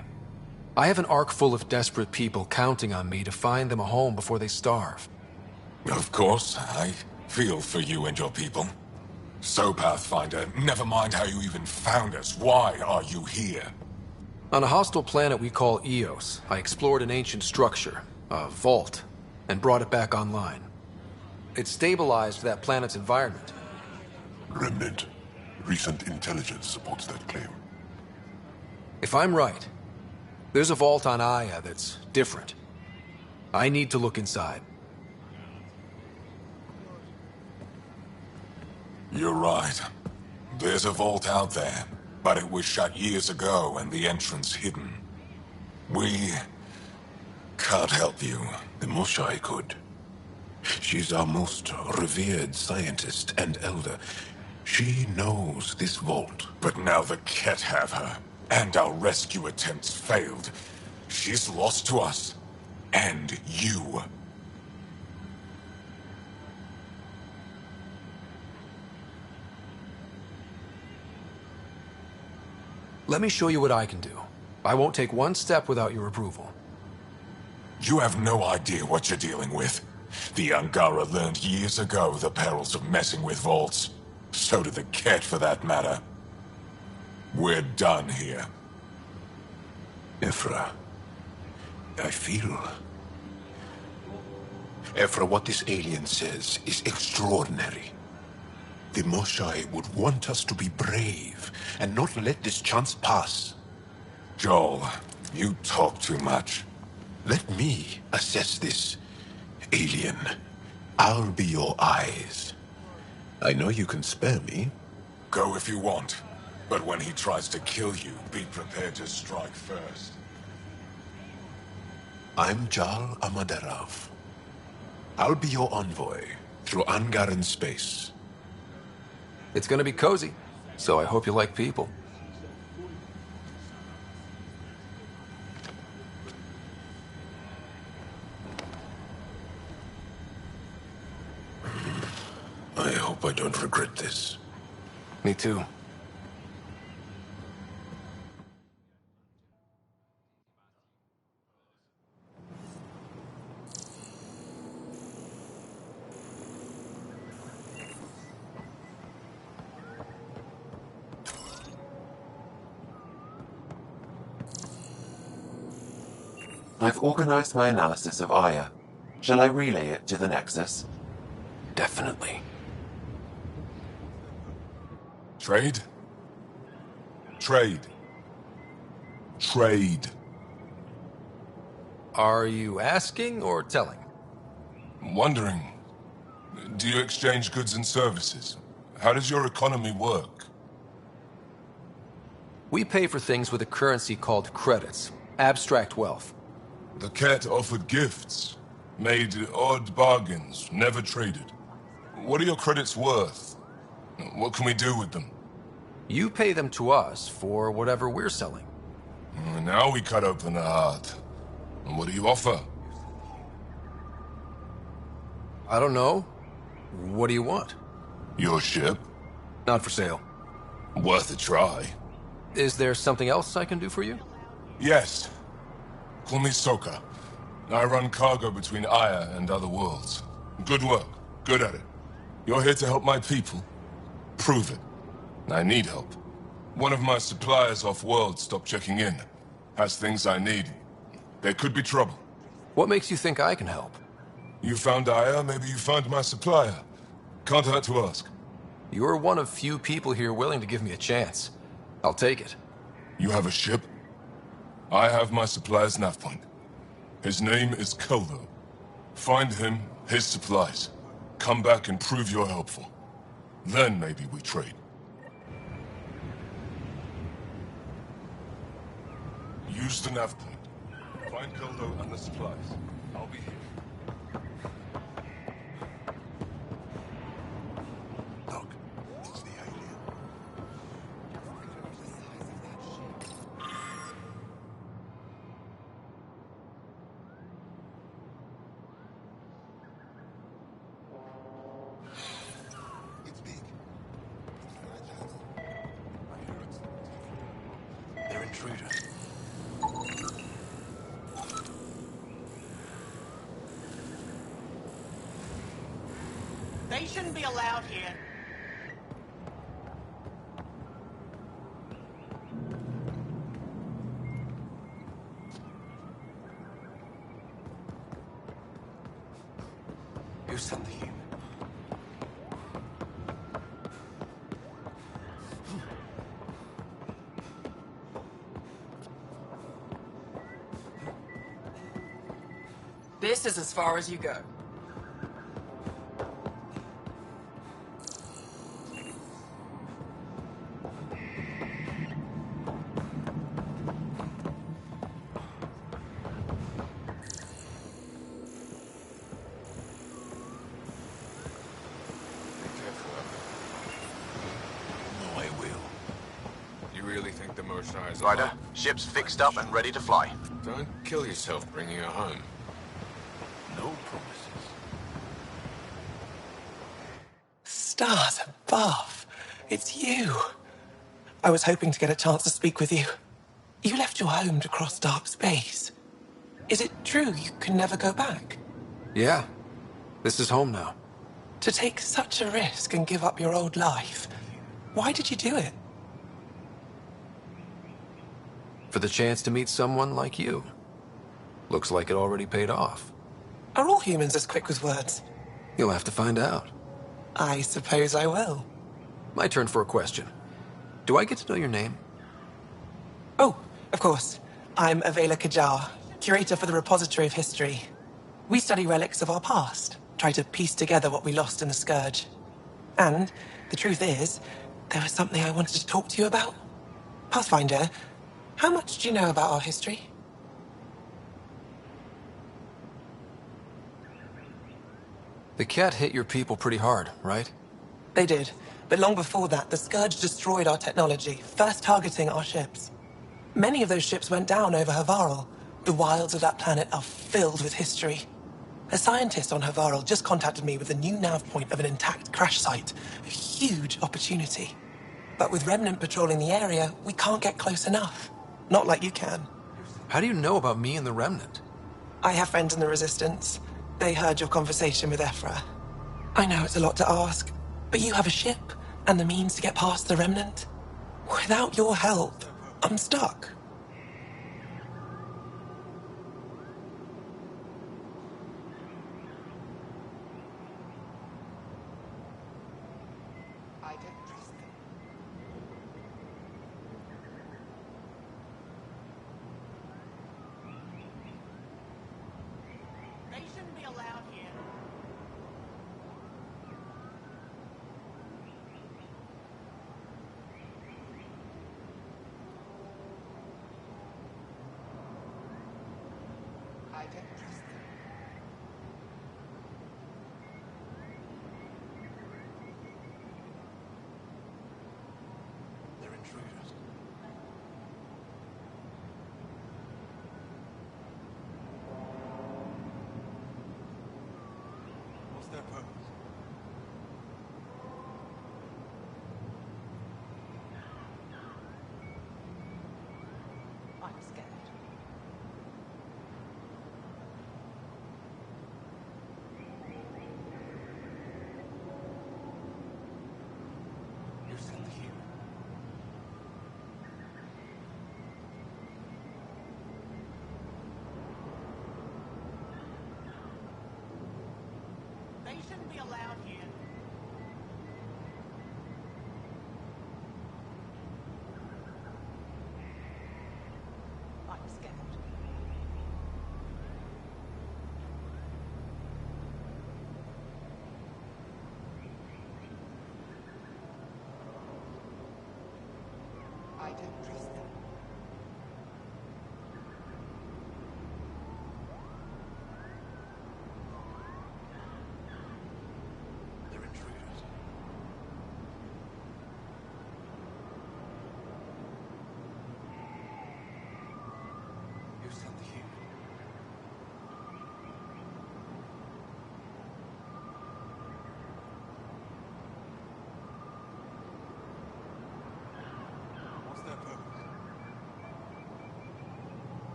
I have an ark full of desperate people counting on me to find them a home before they starve. Of course, I feel for you and your people. So, Pathfinder, never mind how you even found us. Why are you here? On a hostile planet we call Eos, I explored an ancient structure, a vault, and brought it back online. It stabilized that planet's environment. Remnant. Recent intelligence supports that claim. If I'm right, there's a vault on Aya that's different. I need to look inside. You're right. There's a vault out there, but it was shut years ago and the entrance hidden. We can't help you. The Moshai could. She's our most revered scientist and elder. She knows this vault. But now the Ket have her, and our rescue attempts failed. She's lost to us. And you. Let me show you what I can do. I won't take one step without your approval. You have no idea what you're dealing with. The Angara learned years ago the perils of messing with vaults. So did the Ket, for that matter. We're done here. Ephra, I feel... Ephra, what this alien says is extraordinary. The Moshai would want us to be brave and not let this chance pass. Joel, you talk too much. Let me assess this, alien. I'll be your eyes. I know you can spare me. Go if you want. But when he tries to kill you, be prepared to strike first. I'm Jal Amaderav. I'll be your envoy through Angaran space. It's gonna be cozy, so I hope you like people. I hope I don't regret this. Me too. I've organized my analysis of Aya. Shall I relay it to the Nexus? Definitely. Trade? Trade. Trade. Are you asking or telling? Wondering. Do you exchange goods and services? How does your economy work? We pay for things with a currency called credits. Abstract wealth. The Ket offered gifts. Made odd bargains, never traded. What are your credits worth? What can we do with them? You pay them to us for whatever we're selling. Now we cut open the heart. And what do you offer? I don't know. What do you want? Your ship? Not for sale. Worth a try. Is there something else I can do for you? Yes. Call me Soka. I run cargo between Aya and other worlds. Good work. Good at it. You're here to help my people. Prove it. I need help. One of my suppliers off-world stopped checking in. Has things I need. There could be trouble. What makes you think I can help? You found Aya, maybe you found my supplier. Can't hurt to ask. You're one of few people here willing to give me a chance. I'll take it. You have a ship? I have my supplier's nav point. His name is Kolo. Find him, his supplies. Come back and prove you're helpful. Then maybe we trade. Use the nav point. Find Goldo and the supplies. I'll be here. Look, it's the alien. It's big. They're intruders. They shouldn't be allowed here. Who sent the human? This is as far as you go. No, I will. You really think the Moshae is Ryder, ship's fixed up and ready to fly. Don't kill yourself bringing her home. No promises. Stars above. It's you. I was hoping to get a chance to speak with you. You left your home to cross dark space. Is it true you can never go back? Yeah. This is home now. To take such a risk and give up your old life, why did you do it? For the chance to meet someone like you. Looks like it already paid off. Are all humans as quick with words? You'll have to find out. I suppose I will. My turn for a question. Do I get to know your name? Oh, of course. I'm Avela Kajar, curator for the Repository of History. We study relics of our past, try to piece together what we lost in the Scourge. And the truth is, there was something I wanted to talk to you about. Pathfinder, how much do you know about our history? The cat hit your people pretty hard, right? They did. But long before that, the Scourge destroyed our technology, first targeting our ships. Many of those ships went down over Havarl. The wilds of that planet are filled with history. A scientist on Havarl just contacted me with a new nav point of an intact crash site. A huge opportunity. But with Remnant patrolling the area, we can't get close enough. Not like you can. How do you know about me and the Remnant? I have friends in the Resistance. They heard your conversation with Ephra. I know it's a lot to ask, but you have a ship and the means to get past the Remnant. Without your help, I'm stuck. I don't trust them. They shouldn't be allowed here. I don't trust them. They're intruders. What's their purpose? I'm scared. Who sent the human? They shouldn't be allowed here. I'm scared. I don't trust them.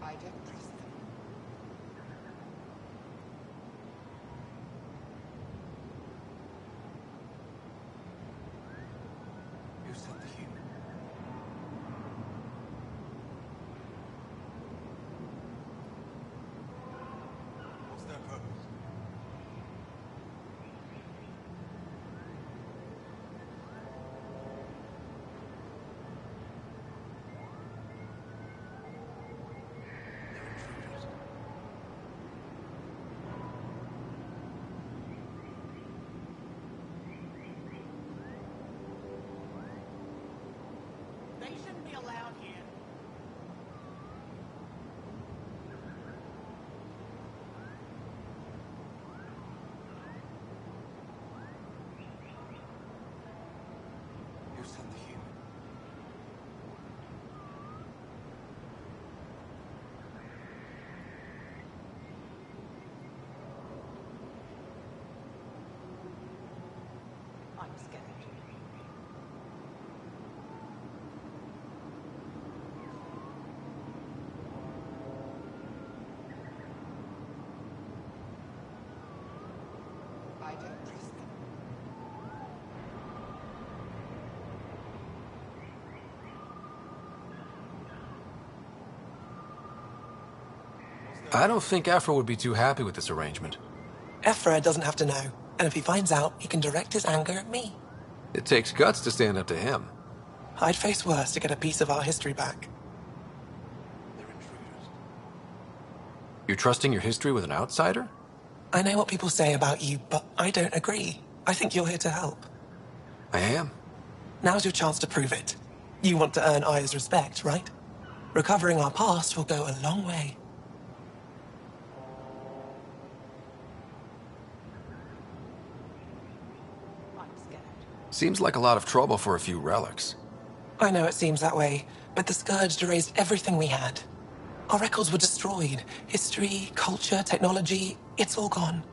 I don't trust them. You sent the human. What's their purpose? They shouldn't be allowed here. You sent the human. I'm scared. I don't trust them. I don't think Aphra would be too happy with this arrangement. Ephra doesn't have to know, and if he finds out, he can direct his anger at me. It takes guts to stand up to him. I'd face worse to get a piece of our history back. They're intruders. You're trusting your history with an outsider? I know what people say about you, but I don't agree. I think you're here to help. I am. Now's your chance to prove it. You want to earn Aya's respect, right? Recovering our past will go a long way. I'm scared. Seems like a lot of trouble for a few relics. I know it seems that way, but the Scourge erased everything we had. Our records were destroyed. History, culture, technology, it's all gone.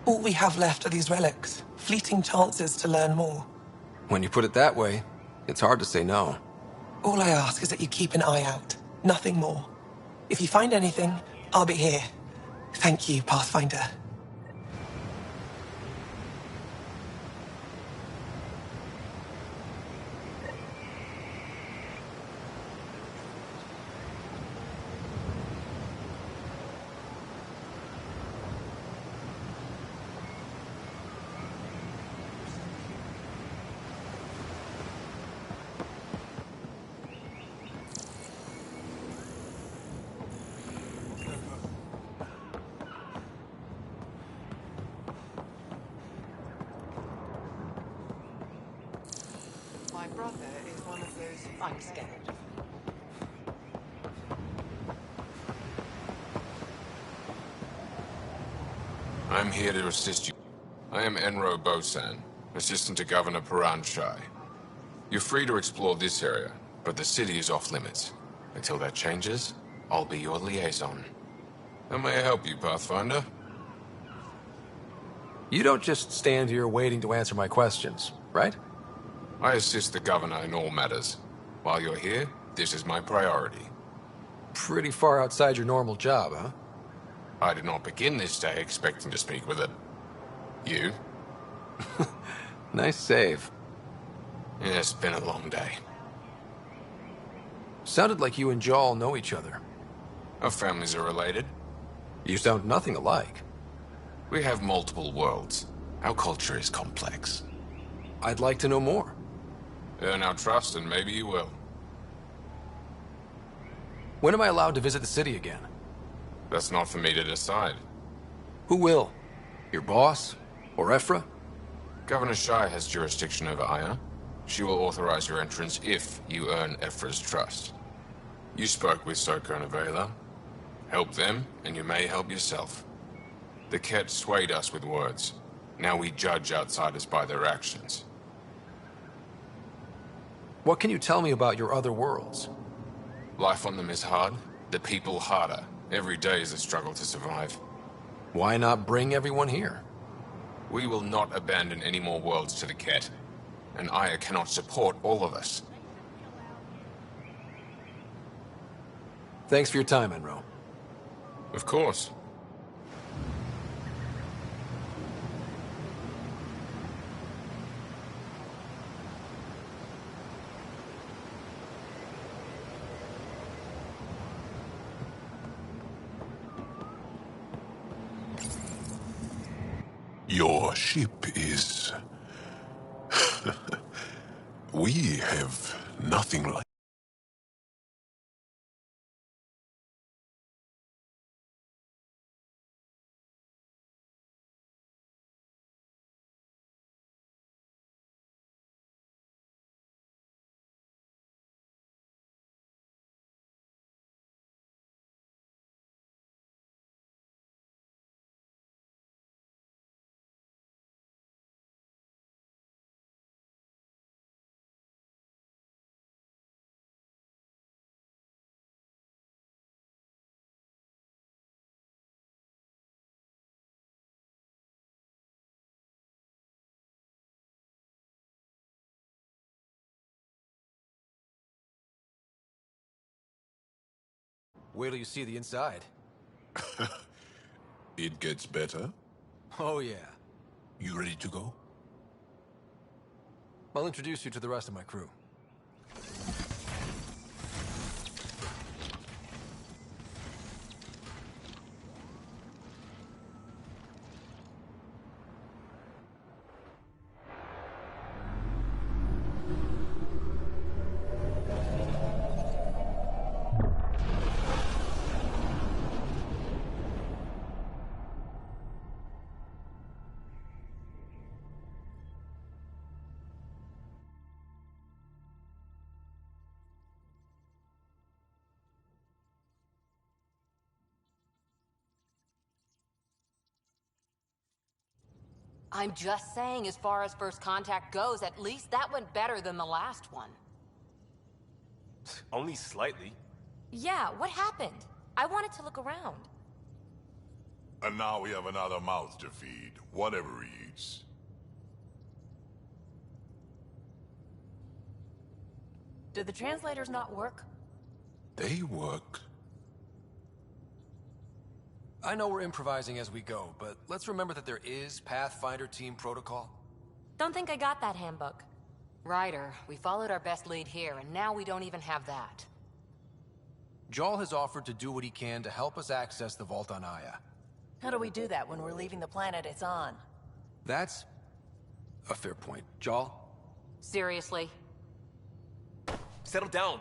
All we have left are these relics, fleeting chances to learn more. When you put it that way, it's hard to say no. All I ask is that you keep an eye out, nothing more. If you find anything, I'll be here. Thank you, Pathfinder. My brother is one of those. I'm scared. I'm here to assist you. I am Enro Bosan, assistant to Governor Paran Shai. You're free to explore this area, but the city is off limits. Until that changes, I'll be your liaison. How may I help you, Pathfinder? You don't just stand here waiting to answer my questions, right? I assist the governor in all matters. While you're here, this is my priority. Pretty far outside your normal job, huh? I did not begin this day expecting to speak with it. You? Nice save. Yeah, it's been a long day. Sounded like you and Jal know each other. Our families are related. You sound nothing alike. We have multiple worlds. Our culture is complex. I'd like to know more. Earn our trust and maybe you will. When am I allowed to visit the city again? That's not for me to decide. Who will? Your boss? Or Ephra? Governor Shai has jurisdiction over Aya. She will authorize your entrance if you earn Ephra's trust. You spoke with Soko and Avela. Help them, and you may help yourself. The Ket swayed us with words. Now we judge outsiders by their actions. What can you tell me about your other worlds? Life on them is hard, the people harder. Every day is a struggle to survive. Why not bring everyone here? We will not abandon any more worlds to the Ket. And Aya cannot support all of us. Thanks for your time, Enro. Of course. Your ship is... We have nothing like... Wait till you see the inside. It gets better? Oh, yeah. You ready to go? I'll introduce you to the rest of my crew. I'm just saying, as far as first contact goes, at least that went better than the last one. Only slightly. Yeah, what happened? I wanted to look around. And now we have another mouth to feed, whatever he eats. Did the translators not work? They work. I know we're improvising as we go, but let's remember that there is Pathfinder team protocol. Don't think I got that handbook. Ryder, we followed our best lead here, and now we don't even have that. Jarl has offered to do what he can to help us access the vault on Aya. How do we do that when we're leaving the planet it's on? That's a fair point. Jarl? Seriously? Settle down.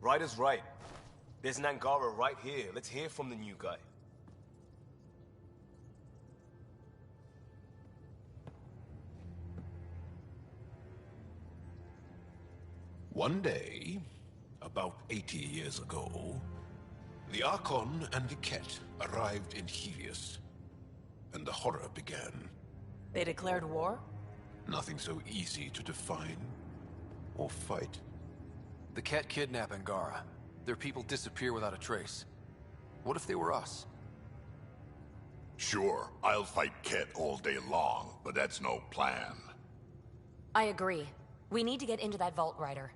Ryder's right. There's an Angara right here. Let's hear from the new guy. One day, about 80 years ago, the Archon and the Ket arrived in Helios, and the horror began. They declared war? Nothing so easy to define or fight. The Ket kidnap Angara. Their people disappear without a trace. What if they were us? Sure, I'll fight Ket all day long, but that's no plan. I agree. We need to get into that vault, Ryder.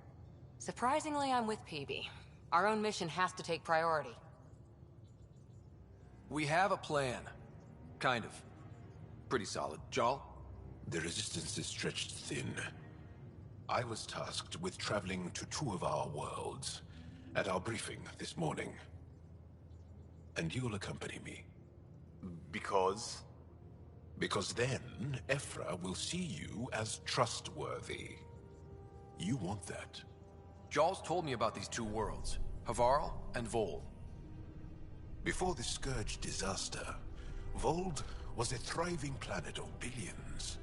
Surprisingly, I'm with PB. Our own mission has to take priority. We have a plan. Kind of. Pretty solid. Jarl? The resistance is stretched thin. I was tasked with traveling to two of our worlds at our briefing this morning. And you'll accompany me. Because? Because then, Ephra will see you as trustworthy. You want that. Jarl's told me about these two worlds, Havarl and Vold. Before the Scourge disaster, Vold was a thriving planet of billions.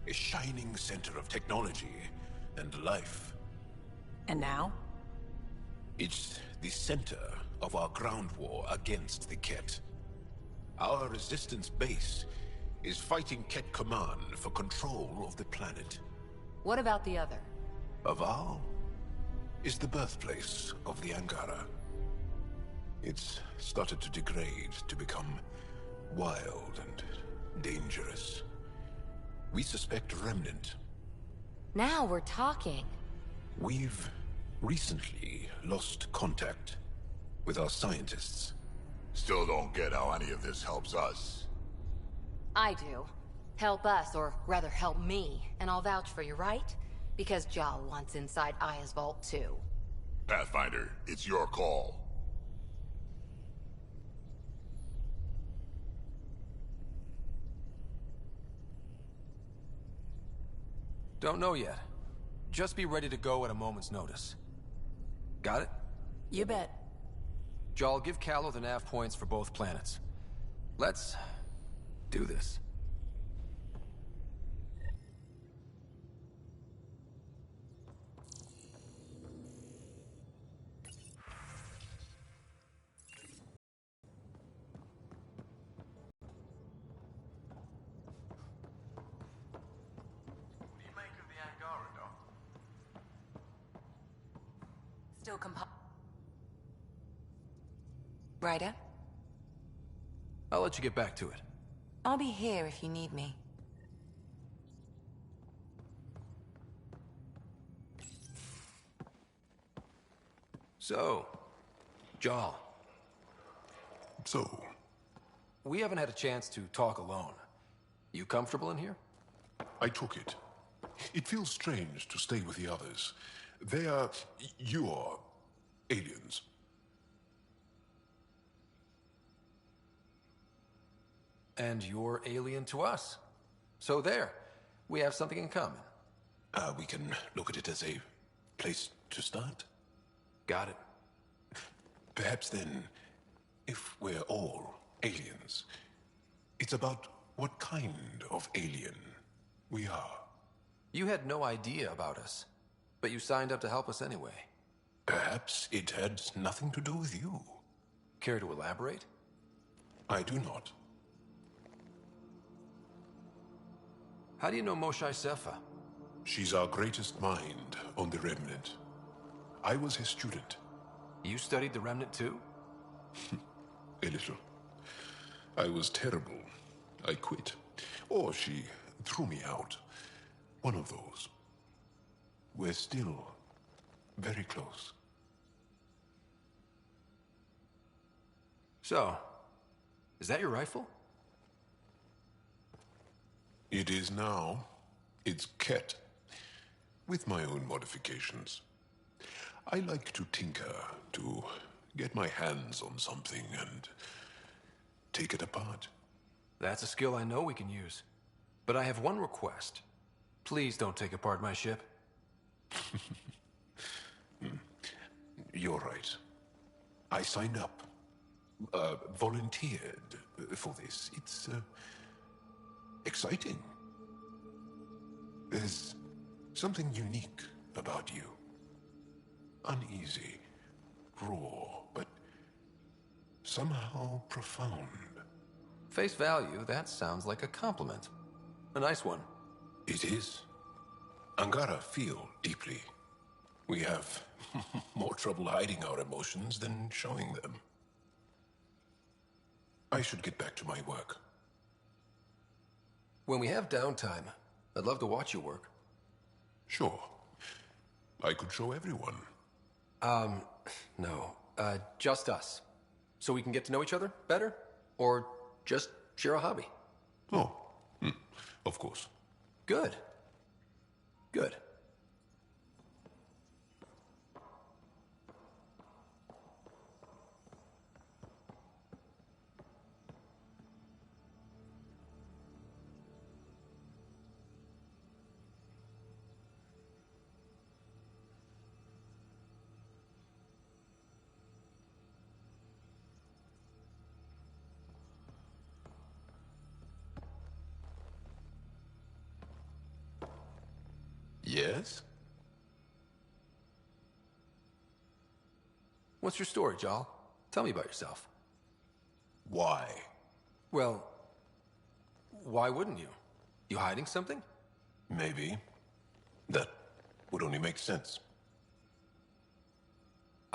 A shining center of technology and life. And now? It's the center of our ground war against the Ket. Our resistance base is fighting Ket Command for control of the planet. What about the other? Havarl? is the birthplace of the Angara. It's started to degrade, to become wild and dangerous. We suspect a remnant. Now we're talking. We've recently lost contact with our scientists. Still don't get how any of this helps us. I do. Help us, or rather help me, and I'll vouch for you, right? Because Jal wants inside Aya's vault too. Pathfinder, it's your call. Don't know yet. Just be ready to go at a moment's notice. Got it? You bet. Jal, give Callow the nav points for both planets. Let's do this. Still Ryder? I'll let you get back to it. I'll be here if you need me. So, Jal. So? We haven't had a chance to talk alone. You comfortable in here? I took it. It feels strange to stay with the others. They are... you're... aliens. And you're alien to us. So there. We have something in common. We can look at it as a place to start. Got it. Perhaps then, if we're all aliens, it's about what kind of alien we are. You had no idea about us, but you signed up to help us anyway. Perhaps it had nothing to do with you. Care to elaborate? I do not. How do you know Moshae Sefa? She's our greatest mind on the Remnant. I was his student. You studied the Remnant too? A little. I was terrible. I quit. Or she threw me out. One of those. We're still very close. So, is that your rifle? It is now. It's Ket. With my own modifications. I like to tinker, to get my hands on something and take it apart. That's a skill I know we can use. But I have one request. Please don't take apart my ship. You're right. I signed up. Volunteered for this. It's, exciting. There's something unique about you. Uneasy, raw, but somehow profound. Face value, that sounds like a compliment. A nice one. It is. Angara feel deeply. We have more trouble hiding our emotions than showing them. I should get back to my work. When we have downtime, I'd love to watch you work. Sure. I could show everyone. No. Just us. So we can get to know each other better? Or just share a hobby? Oh, of course. Good. Good. Yes? What's your story, Jal? Tell me about yourself. Why? Well, why wouldn't you? You hiding something? Maybe. That would only make sense.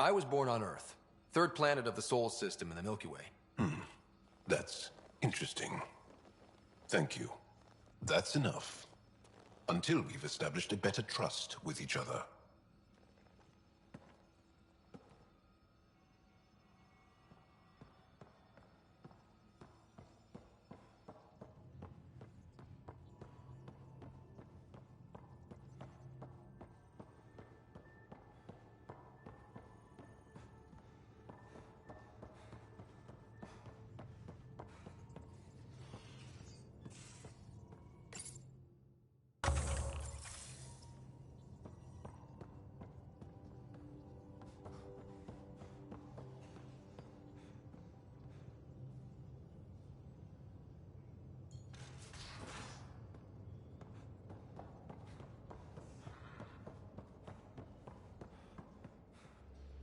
I was born on Earth, third planet of the Sol system in the Milky Way. That's interesting. Thank you. That's enough. Until we've established a better trust with each other.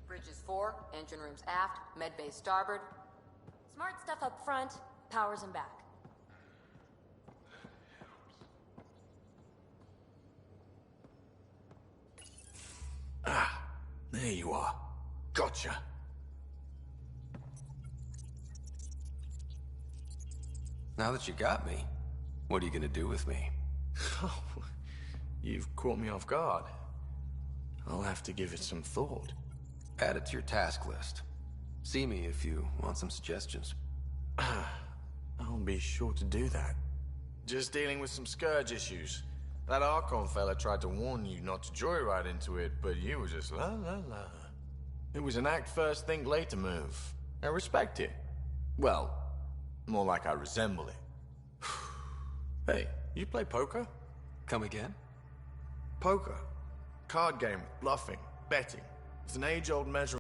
Bridges 4, engine rooms aft, med bay starboard. Smart stuff up front, powers in back. There you are. Gotcha. Now that you got me, what are you gonna do with me? You've caught me off guard. I'll have to give it some thought. Add it to your task list. See me if you want some suggestions. I'll be sure to do that. Just dealing with some Scourge issues. That Archon fella tried to warn you not to joyride into it, but you were just la la la. It was an act first, think later move. I respect it. Well, more like I resemble it. Hey, you play poker? Come again? Poker. Card game, bluffing, betting. It's an age-old measure